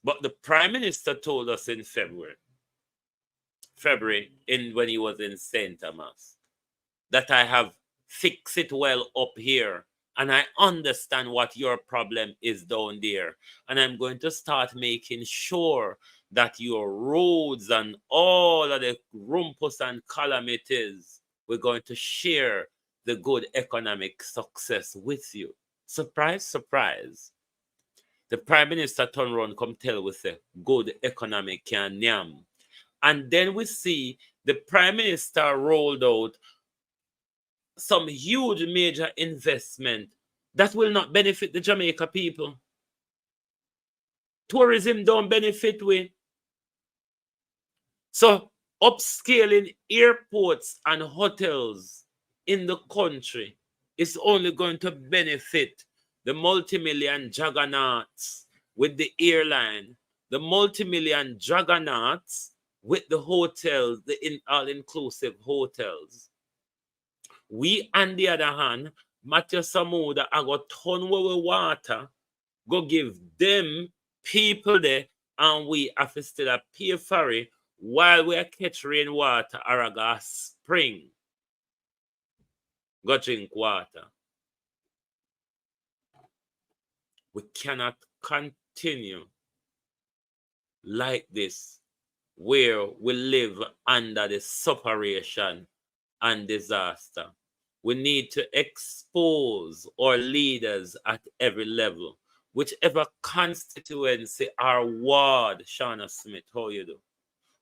But the Prime Minister told us in February when he was in St. Thomas, that I have fix it well up here. And I understand what your problem is down there. And I'm going to start making sure that your roads and all of the rumpus and calamities, we're going to share the good economic success with you. Surprise, surprise. The Prime Minister turn around come tell us a good economic can yam. And then we see the Prime Minister rolled out some huge major investment that will not benefit the Jamaica people. Tourism don't benefit we. So upscaling airports and hotels in the country is only going to benefit the multi-million juggernauts with the airline, the multi-million juggernauts with the hotels, the all-inclusive hotels. We, on the other hand, Matthew Samuda, I got ton with water, go give them people there, and we have to still pay for it while we are catch rainwater or a gas spring. Go drink water. We cannot continue like this, where we live under the separation and disaster. We need to expose our leaders at every level, whichever constituency or ward, Shauna Smith, how you do?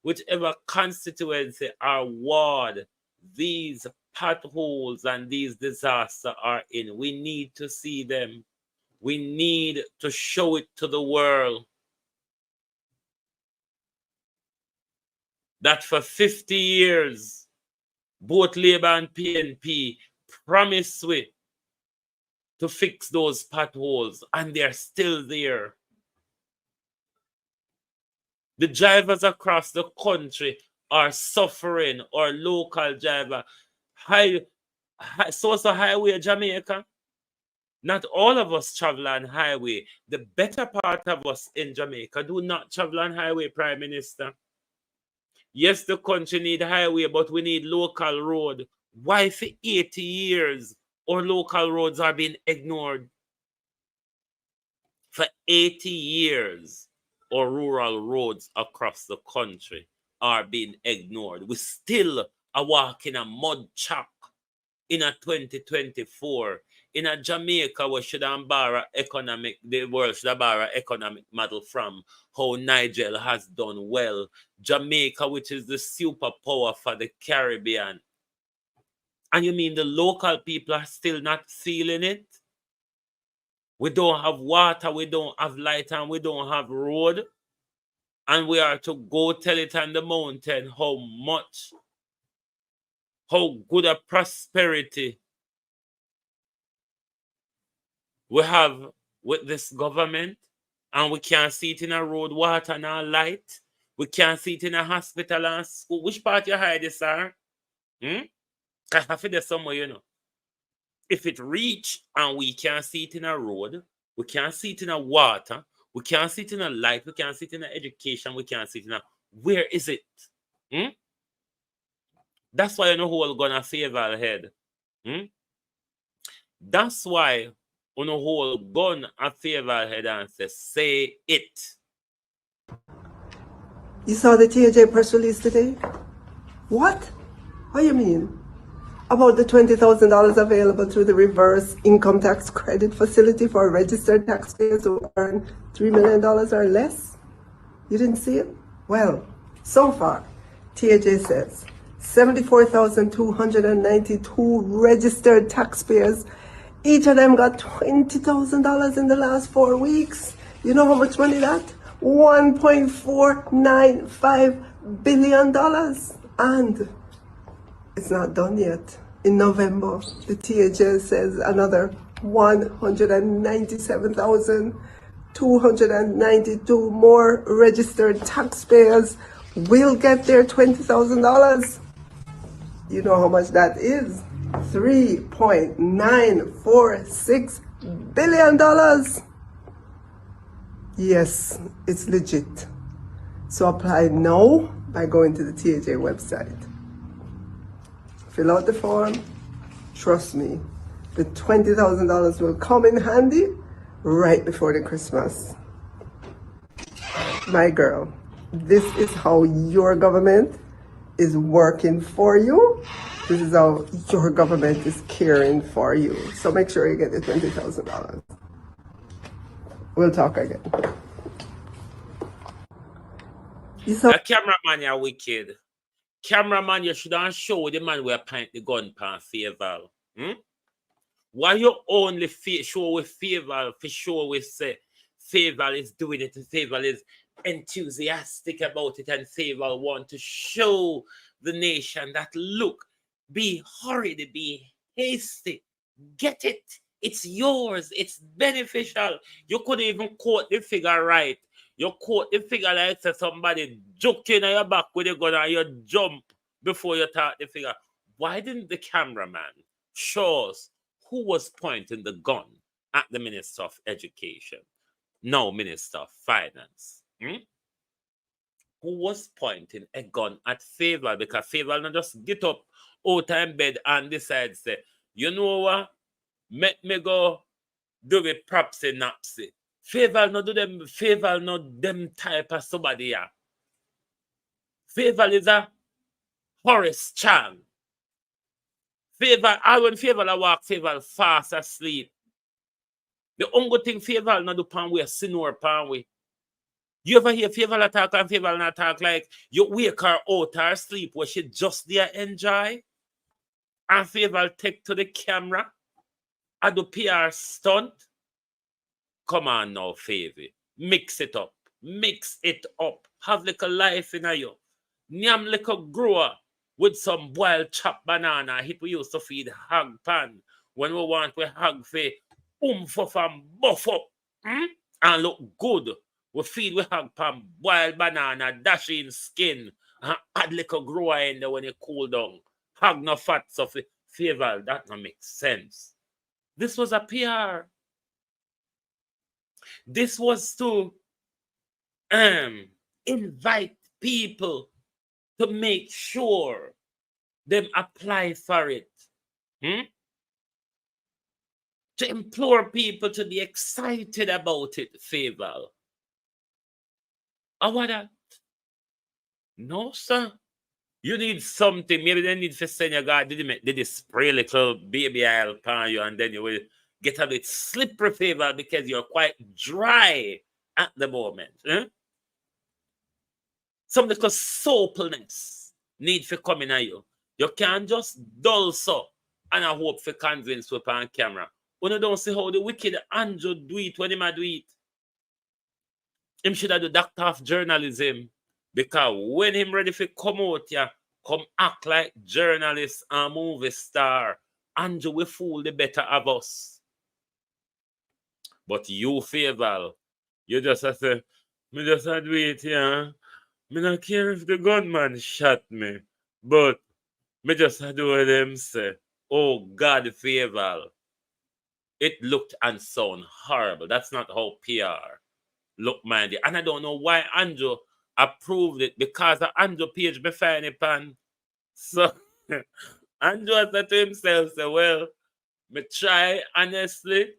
Whichever constituency or ward these potholes and these disasters are in, we need to see them. We need to show it to the world that for 50 years, both Labour and PNP promised we to fix those potholes, and they're still there. The drivers across the country are suffering, or local driver. So highway Jamaica. Not all of us travel on highway. The better part of us in Jamaica do not travel on highway, Prime Minister. Yes, the country need highway, but we need local road. Why for 80 years our local roads are being ignored? For 80 years, our rural roads across the country are being ignored. We still are walking a mud chuck in a 2024. In a Jamaica, we should borrow the world should borrow economic model from how Nigeria has done well. Jamaica, which is the superpower for the Caribbean. And you mean the local people are still not feeling it? We don't have water, we don't have light, and we don't have road. And we are to go tell it on the mountain how good a prosperity we have with this government, and we can't see it in a road, water, and a light. We can't see it in a hospital and school. Which part you hide this, sir? Because I feel there's somewhere, you know. If it reach and we can't see it in a road, we can't see it in a water, we can't see it in a light, we can't see it in a education, we can't see it in a... Where is it? That's why you know who are gonna favor head. That's why you know who are gonna favor head and say it. You saw the TJ press release today? What? What do you mean? About the $20,000 available through the reverse income tax credit facility for registered taxpayers who earn $3 million or less? You didn't see it? Well, so far, TJ says 74,292 registered taxpayers. Each of them got $20,000 in the last 4 weeks. You know how much money that? $1.495 billion. And it's not done yet. In November, the THL says another 197,292 more registered taxpayers will get their $20,000. You know how much that is? $3.946 billion. Yes, it's legit. So apply now by going to the THA website. Fill out the form, Trust me, the $20,000 will come in handy right before the Christmas. My girl, this is how your government is working for you. This is how your government is caring for you. So make sure you get the $20,000. We'll talk again. The cameraman, you're wicked. Cameraman, you shouldn't show the man where point the gun pan favor. Why you only show with favor for sure we say favor is doing it, favor is enthusiastic about it, and favor want to show the nation that look, be hurried, be hasty, get it. It's yours, it's beneficial. You couldn't even quote the figure right. You quote the figure like say somebody joke in your back with a gun and you jump before you talk the figure. Why didn't the cameraman show us who was pointing the gun at the Minister of Education? No, Minister of Finance. Who was pointing a gun at Favor? Because Favor not just get up out of bed and decide, say, you know what? Let me go do it propsy napsy. Favor not do them, Favor not them type of somebody here. Favor is a Horace Chang. Favor, I when Favor walk, Favor fast asleep. The only thing Favor not do pan we sinor pan we. You ever hear Favor attack and Favor not talk like you wake her out her sleep where she just there enjoy? And Favor take to the camera and do PR stunt? Come on now, Favor. Mix it up. Mix it up. Have like a life in you. Nyam like a grower with some boiled chopped banana. Hit we used to feed hog pan when we want we hog for oomph and buff up and look good. We feed we hog pan boiled banana, dash in skin, and add little grower in there when it cool down. Hog no fats of Favor. That don't make sense. This was a PR. This was to invite people to make sure them apply for it. To implore people to be excited about it, Favor. Or what that? No, sir. You need something. Maybe they need to send your guy. Did they spray a little baby oil upon you and then you will get a bit slippery, Favor, because you're quite dry at the moment. Some little soapiness need for coming at you. You can't just dull so and I hope for convince with on camera. When you don't see how the wicked Andrew do it when him do it. Him should have the doctor of journalism. Because when him ready for come out here, come act like journalist and movie star, Andrew will fool the better of us. But you, Favor, you just have to, me just have to wait here. Me not care if the gunman shot me. But me just have to do what them say. Oh God, Favor. It looked and sound horrible. That's not how PR look, mind you. And I don't know why Andrew approved it, because of Andrew page me find it pan. So Andrew said to himself, say, well, me try honestly,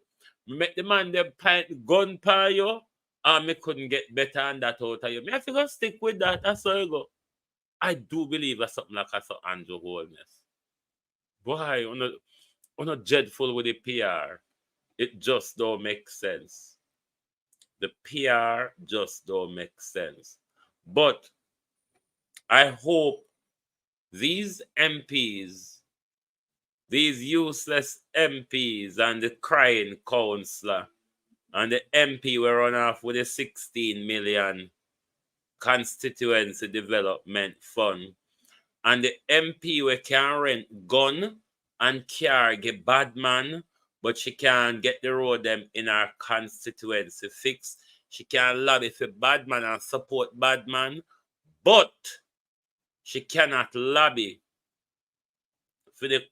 me make the man them pint gun par you, and me couldn't get better than that out of you. Me have to go stick with that. That's how I go. I do believe that's something like a Andrew Holness. Boy, on a dreadful with the PR. It just don't make sense. The PR just don't make sense. But I hope these MPs, these useless MPs and the crying councillor and the MP were run off with a 16 million constituency development fund, and the MP we can rent gun and car get bad man, but she can't get the road them in our constituency fixed. She can lobby for bad man and support bad man, but she cannot lobby for the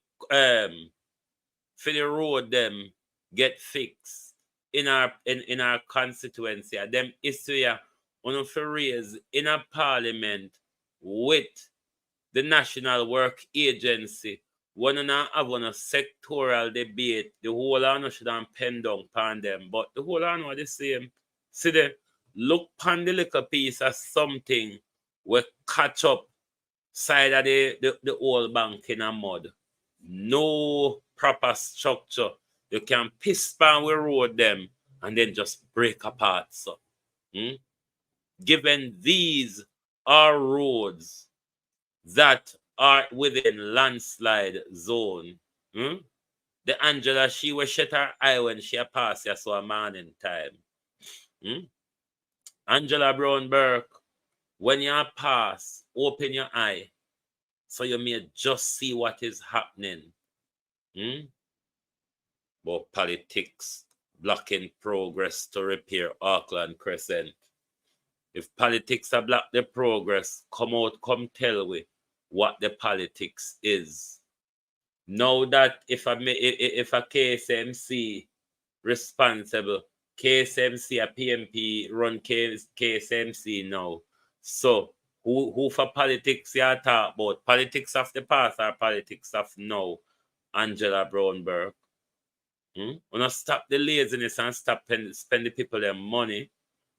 road them get fixed in our constituency. Them issue on for raise in a parliament with the National Work Agency when you not have on a sectoral debate, the whole of should have pen down upon them. But the whole of the same. See there, look pan the little piece as something we catch up side of the old bank in a mud. No proper structure. You can piss pan we road them and then just break apart. So given these are roads that are within landslide zone. The Angela, she was shut her eye when she passed here so a morning time. Angela Brown Burke, when you pass, open your eye so you may just see what is happening. But politics blocking progress to repair Auckland Crescent. If politics are block the progress, come out, come tell we what the politics is. Now that if a KSMC responsible, KSMC a PMP run KSMC now. So who for politics you talk about? Politics of the past or politics of now? Angela Brown Burke. Wanna stop the laziness and stop spending people their money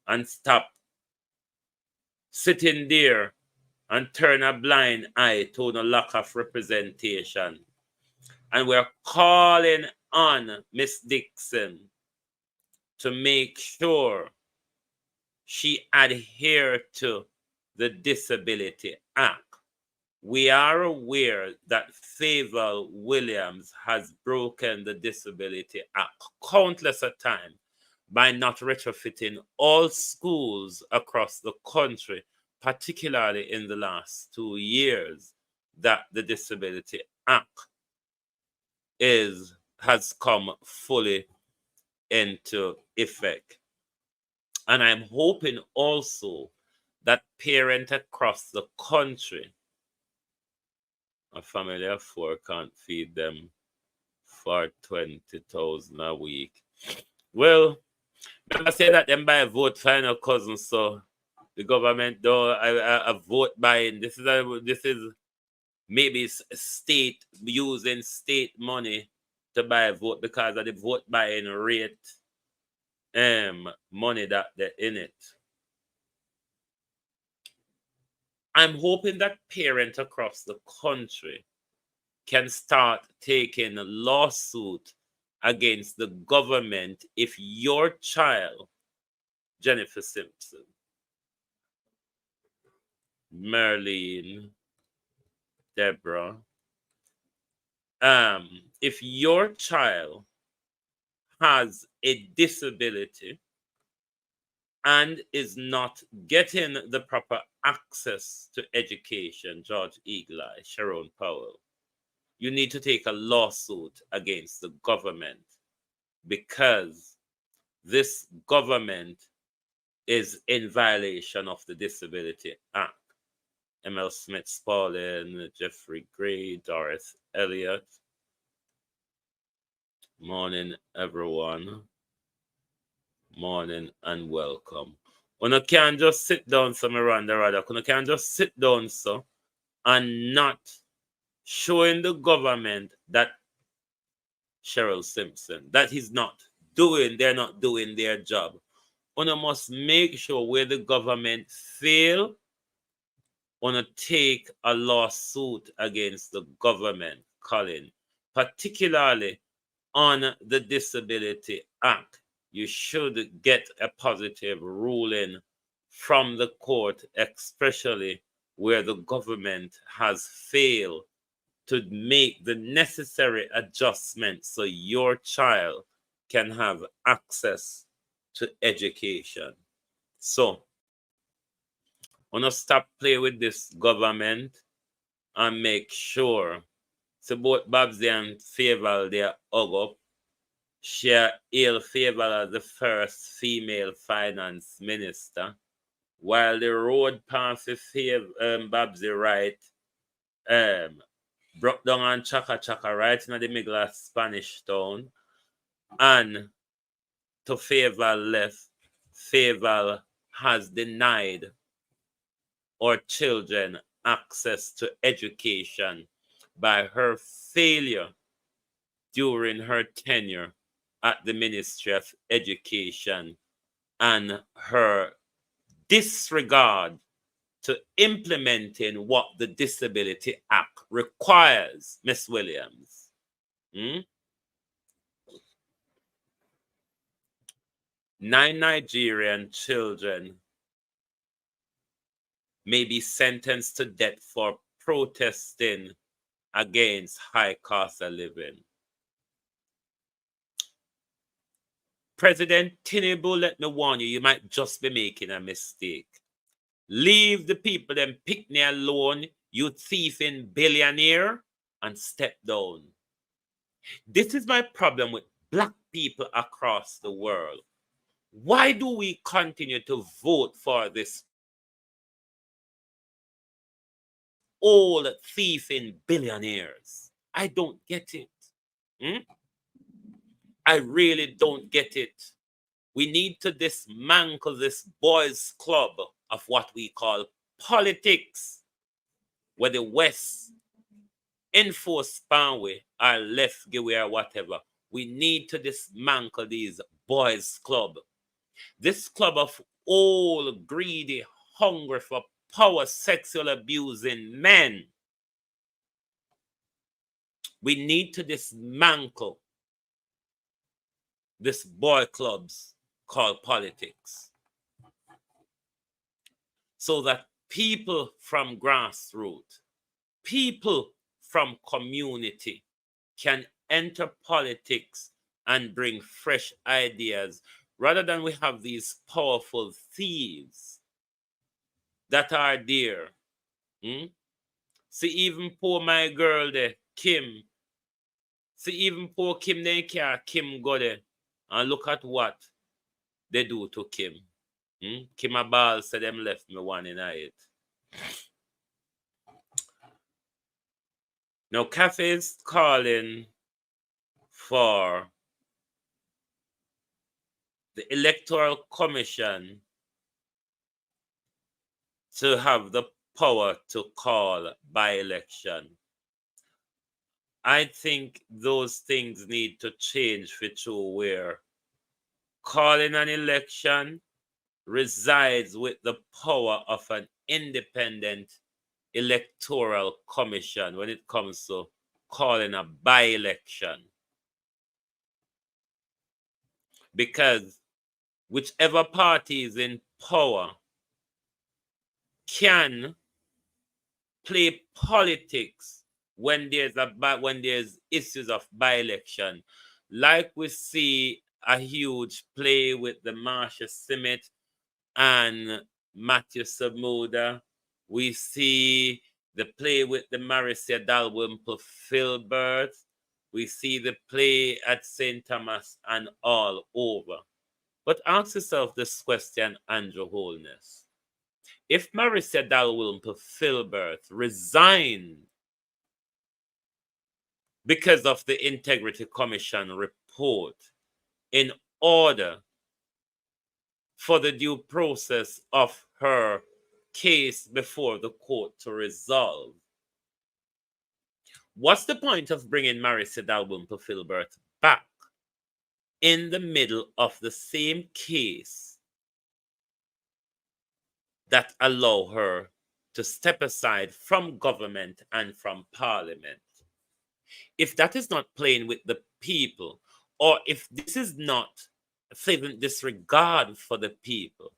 and stop sitting there and turn a blind eye to the lack of representation. And we're calling on Miss Dixon to make sure she adhere to the Disability Act. We are aware that Favor Williams has broken the Disability Act countless a time by not retrofitting all schools across the country, particularly in the last 2 years that the Disability Act has come fully into effect. And I'm hoping also that parents across the country, a family of 4 can't feed them for 20,000 a week. Well, I say that them buy a vote final cousin, so the government don't a vote buying. This is maybe state using state money to buy a vote because of the vote buying rate money that they're in it. I'm hoping that parents across the country can start taking a lawsuit against the government if your child, Jennifer Simpson, Merlene, Deborah, if your child has a disability and is not getting the proper access to education, George Eagle Eye, Sharon Powell, you need to take a lawsuit against the government because this government is in violation of the Disability Act. M.L. Smith Spaulding, Jeffrey Gray, Doris Elliott. Morning, everyone. Morning and welcome. When you can just sit down, so Miranda Raddock, when you can just sit down, so, and not showing the government that Cheryl Simpson, that they're not doing their job. One must make sure where the government fail, want to take a lawsuit against the government, Colin, particularly on the Disability Act. You should get a positive ruling from the court, especially where the government has failed to make the necessary adjustments so your child can have access to education. So, I want to stop playing with this government and make sure so both Babsy and Faval they hug up. Share hail Faval as the first female finance minister, while the road past Babsy right broke down on Chaka Chaka right in the middle of Spanish Town, and to Faval left, Faval has denied our children access to education by her failure during her tenure at the Ministry of Education and her disregard to implementing what the Disability Act requires, Miss Williams. 9 Nigerian children may be sentenced to death for protesting against high cost of living. President Tinubu, let me warn you, you might just be making a mistake. Leave the people them picnic alone, you thieving billionaire, and step down. This is my problem with black people across the world. Why do we continue to vote for this old thieving billionaires? I don't get it. I really don't get it. We need to dismantle this boys' club of what we call politics, where the West enforce Spanway or left giveaway or whatever. We need to dismantle these boys' club. This club of old, greedy, hungry for power, sexual abusing men. We need to dismantle this boy clubs called politics, so that people from grassroots, people from community can enter politics and bring fresh ideas, rather than we have these powerful thieves that are there. See, even poor my girl there, Kim. See, even poor Kim, they care Kim go there. And look at what they do to Kim. Kim a ball said them left me one in it. Now, Cafe is calling for the Electoral Commission to have the power to call by-election. I think those things need to change for true, where calling an election resides with the power of an independent electoral commission when it comes to calling a by-election. Because whichever party is in power can play politics when there's issues of by-election, like we see a huge play with the Marsha Simmet and Matthew Samuda. We see the play with the Marissa Dalrymple Filbert. We see the play at St. Thomas and all over. But ask yourself this question, Andrew Holness. If Marissa Dalrymple Filbert resigned because of the Integrity Commission report in order for the due process of her case before the court to resolve, what's the point of bringing Marissa Dalrymple Filbert back in the middle of the same case that allow her to step aside from government and from parliament? If that is not playing with the people, or if this is not saving disregard for the people,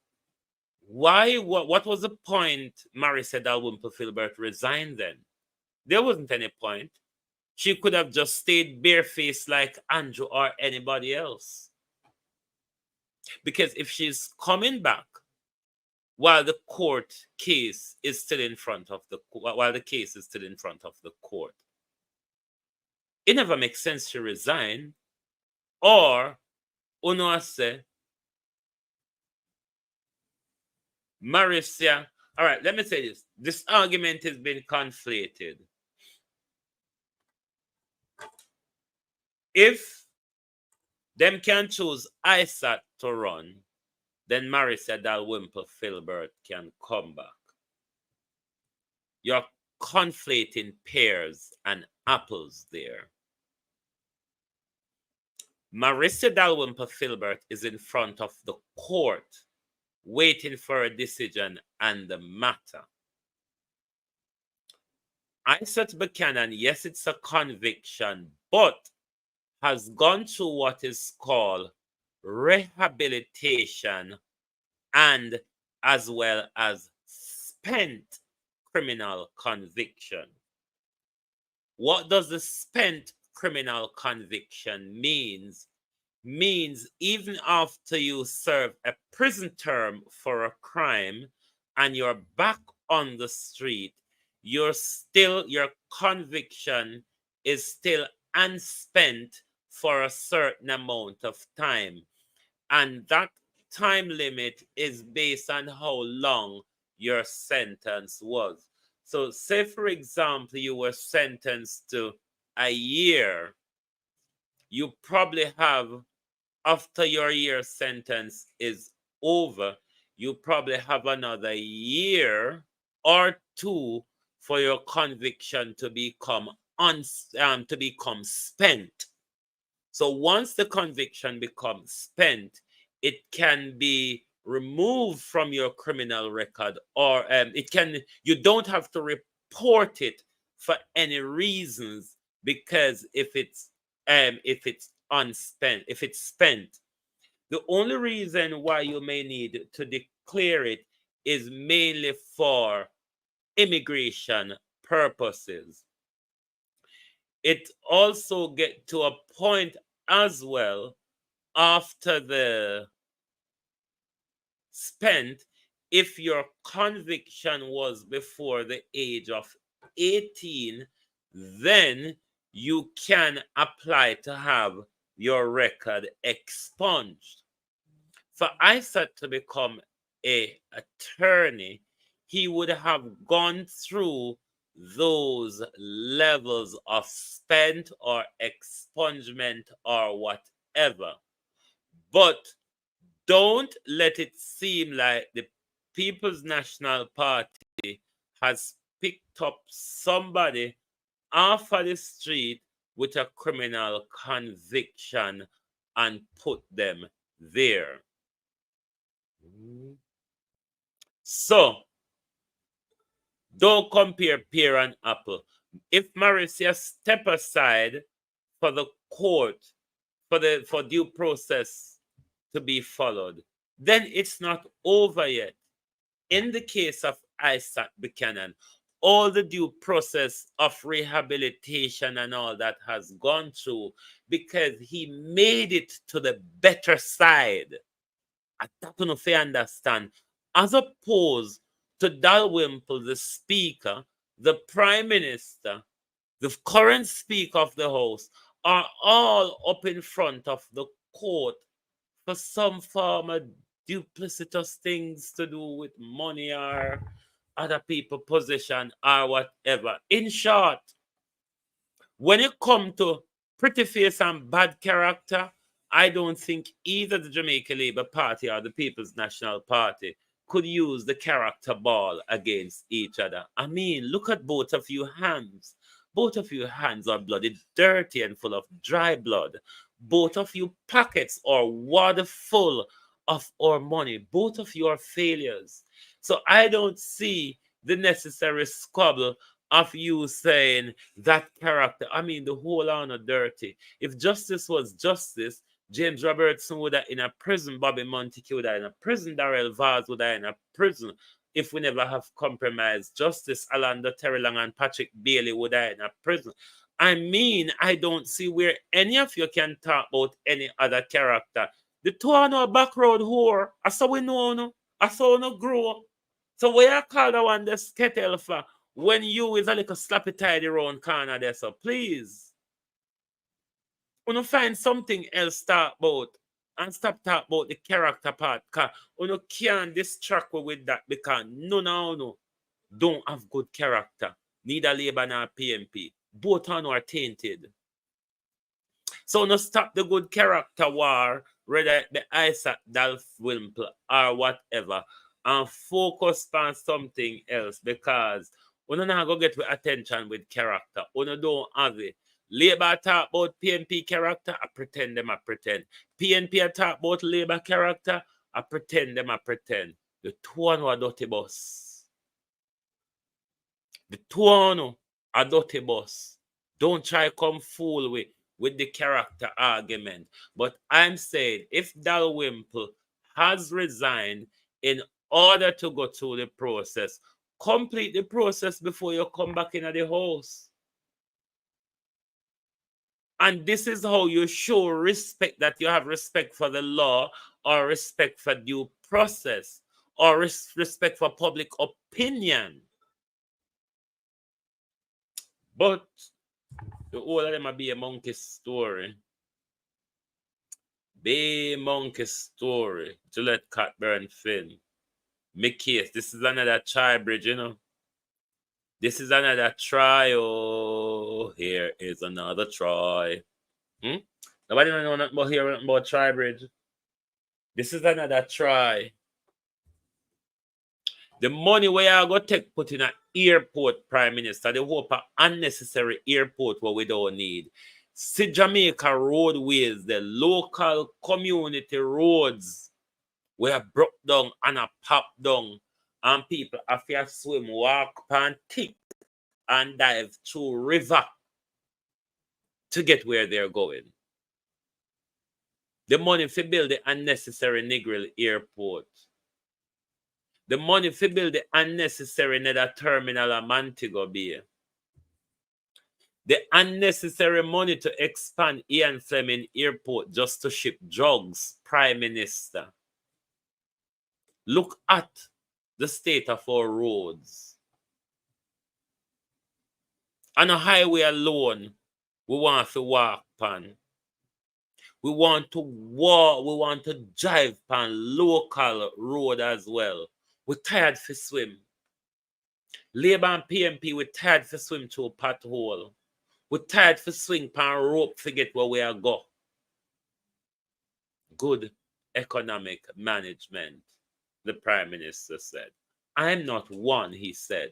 what was the point Marissa Dalrymple Filbert resigned then? There wasn't any point. She could have just stayed barefaced like Andrew or anybody else. Because if she's coming back while the case is still in front of the court, it never makes sense to resign. Or Uno say, Marissa, all right, let me say this. This argument has been conflated. If them can choose ISAT to run, then Marissa Dalrymple Filbert can come back. You're conflating pears and apples there. Marissa Dalrymple Filbert is in front of the court, waiting for a decision on the matter. Isaac Buchanan, yes, it's a conviction, but has gone through what is called rehabilitation and as well as spent criminal conviction. What does the spent criminal conviction means? Means even after you serve a prison term for a crime and you're back on the street, your conviction is still unspent for a certain amount of time. And that time limit is based on how long your sentence was. So say, for example, you were sentenced to a year. You probably have, after your year sentence is over, you probably have another year or two for your conviction to become spent. So once the conviction becomes spent, it can be removed from your criminal record, or you don't have to report it for any reasons, because if it's unspent, if it's spent, the only reason why you may need to declare it is mainly for immigration purposes. It also get to a point as well after the spent, if your conviction was before the age of 18, then you can apply to have your record expunged. For Isaac to become an attorney, he would have gone through those levels of spent or expungement or whatever. But don't let it seem like the People's National Party has picked up somebody off of the street with a criminal conviction and put them there. So, don't compare pear and apple. If Marissa step aside for the court, for due process to be followed, then it's not over yet. In the case of Isaac Buchanan, all the due process of rehabilitation and all that has gone through because he made it to the better side. I don't know if you understand. As opposed to Dalrymple, the Speaker, the Prime Minister, the current Speaker of the House, are all up in front of the court for some form of duplicitous things to do with money or other people's position or whatever. In short, when it comes to pretty face and bad character, I don't think either the Jamaica Labour Party or the People's National Party could use the character ball against each other. I mean, look at both of your hands. Both of your hands are bloody dirty and full of dry blood. Both of your pockets are water full of our money. Both of you are failures. So I don't see the necessary squabble of you saying that character. I mean, the whole honor dirty. If justice was justice, James Robertson would have in a prison, Bobby Montague would have in a prison, Darrell Vaz would have in a prison. If we never have compromised justice, Alando Terry Long and Patrick Bailey would have in a prison. I mean, I don't see where any of you can talk about any other character. The two are no back road whore. I saw we know no. I saw no grow. So where I call the one the skettle for when you is a little slappy tidy round corner there, so please. Uno find something else to talk about and stop talking about the character part, because uno can't distract with that, because none of uno don't have good character. Neither Labour nor PMP. Both of are tainted. So uno stop the good character war, whether the Isaac Dalrymple or whatever, and focus on something else, because Una not go get with attention with character. Una don't have it. Labour talk about PNP character, I pretend them I pretend. PNP talk about Labour character, I pretend them I pretend. The two are dirty boss. The two are dirty boss. Don't try come fool with the character argument. But I'm saying if Dalrymple has resigned in order to go through the process, complete the process before you come back into the house. And this is how you show respect, that you have respect for the law or respect for due process or respect for public opinion. But the whole of them be a monkey story. Be a monkey story. Gillette Cockburn Finn. Me case. This is another try bridge, you know. This is another try. Oh, here is another try. Nobody know nothing about here about try bridge. This is another try. The money where I go take put in an airport, Prime Minister, they hope an unnecessary airport where we don't need. See Jamaica roadways, the local community roads where broke down and a pop down, and people have to swim, walk, pan, tick, and dive through river to get where they're going. The money for build the unnecessary Negril airport. The money for build the unnecessary nether terminal at Montego Bay. The unnecessary money to expand Ian Fleming Airport just to ship drugs, Prime Minister. Look at the state of our roads. On a highway alone, we want to walk pan. We want to walk, we want to drive pan local road as well. We're tired for swim. Labour and PMP, we're tired for swim through a pothole. We're tired for swing pan rope, forget where we are go. Good economic management, the Prime Minister said. I'm not one, he said,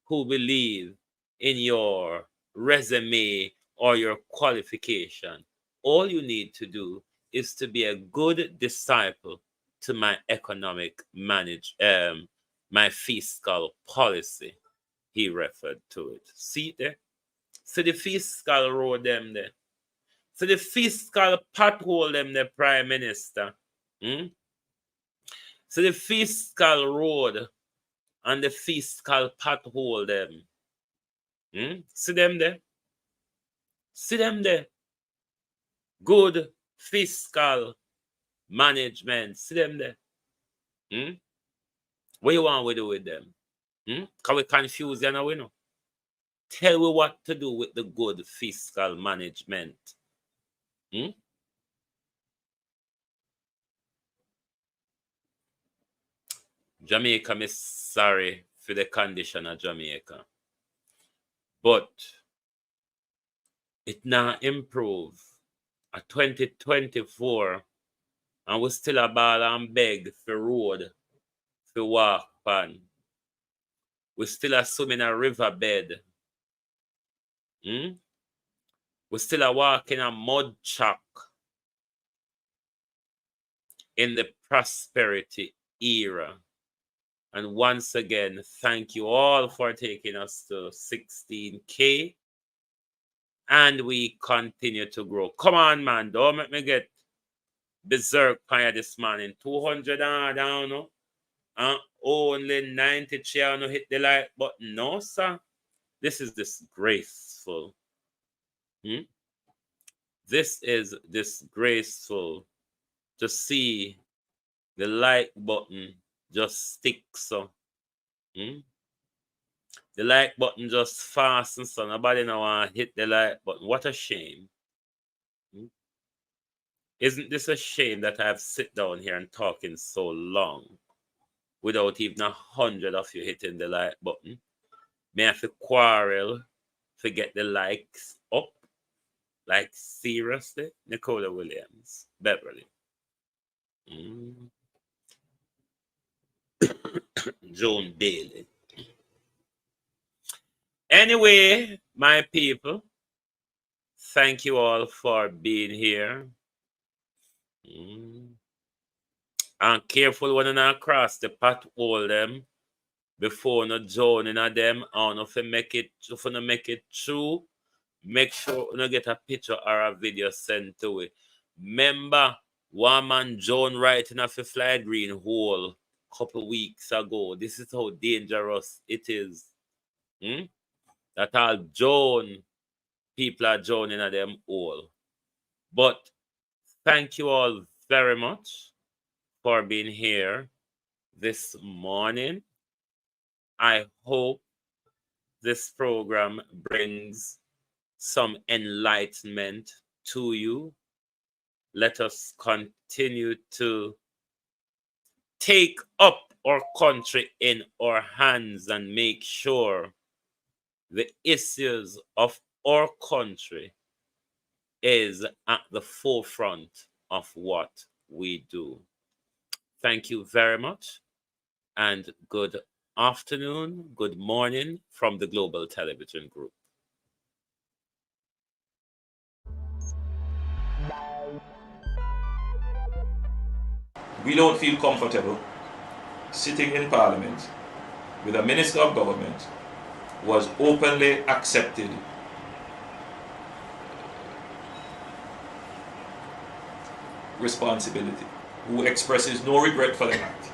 who believe in your resume or your qualification. All you need to do is to be a good disciple to my economic my fiscal policy. He referred to it. See there? See the fiscal road them there. See the fiscal pothole them there, Prime Minister. See the fiscal road and the fiscal pothole them. See them there? See them there? Good fiscal management. See them there? What you want we do with them? Can we confuse you now, we know? Tell me what to do with the good fiscal management. Jamaica, me sorry for the condition of Jamaica. But it now improve. A 2024 and we still a ball and beg for road for walk pan. We still a swim in a riverbed. We still a walk in a mud chuck in the prosperity era. And once again, thank you all for taking us to 16K. And we continue to grow. Come on, man. Don't make me get berserk fire this morning. 200 down, no? Only 93 no hit the like button. No, sir. This is disgraceful. This is disgraceful to see the like button just stick so. The like button just fasten, so nobody now want to hit the like button. What a shame. Isn't this a shame that I have sit down here and talking so long without even 100 of you hitting the like button? May I have to quarrel to get the likes up? Like seriously? Nicola Williams, Beverly. Joan Bailey. Anyway, my people, thank you all for being here. And careful when you cross the pathway them before no joining at them. And if you make it through, make sure you get a picture or a video sent to it. Remember, one man John writing off a fly green hole a couple weeks ago. This is how dangerous it is. That all John people are joining at them all. But thank you all very much for being here this morning. I hope this program brings some enlightenment to you. Let us continue to take up our country in our hands and make sure the issues of our country is at the forefront of what we do. Thank you very much, and good afternoon, good morning from the Global Television Group. We don't feel comfortable sitting in Parliament with a Minister of Government who has openly accepted responsibility, who expresses no regret for the act,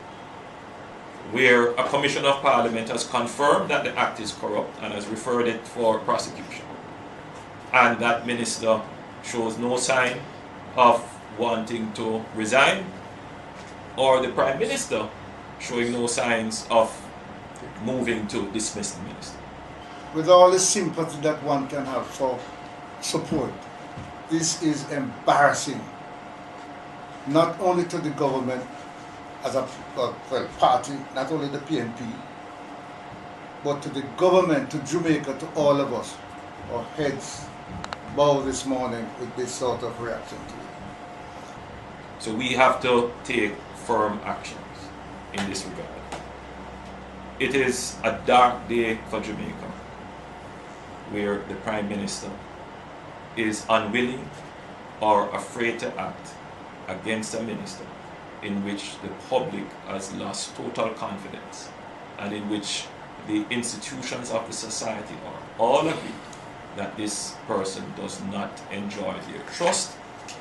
where a Commission of Parliament has confirmed that the act is corrupt and has referred it for prosecution, and that minister shows no sign of wanting to resign, or the Prime Minister showing no signs of moving to dismiss the minister. With all the sympathy that one can have for support, this is embarrassing, not only to the government as a party, not only the PNP, but to the government, to Jamaica, to all of us. Our heads bow this morning with this sort of reaction to it. So we have to take firm actions in this regard. It is a dark day for Jamaica, where the Prime Minister is unwilling or afraid to act against a minister in which the public has lost total confidence and in which the institutions of the society are all agree that this person does not enjoy their trust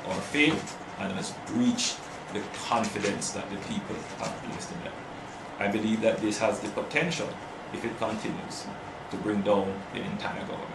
or faith and has breached the confidence that the people have placed in them. I believe that this has the potential, if it continues, to bring down the entire government.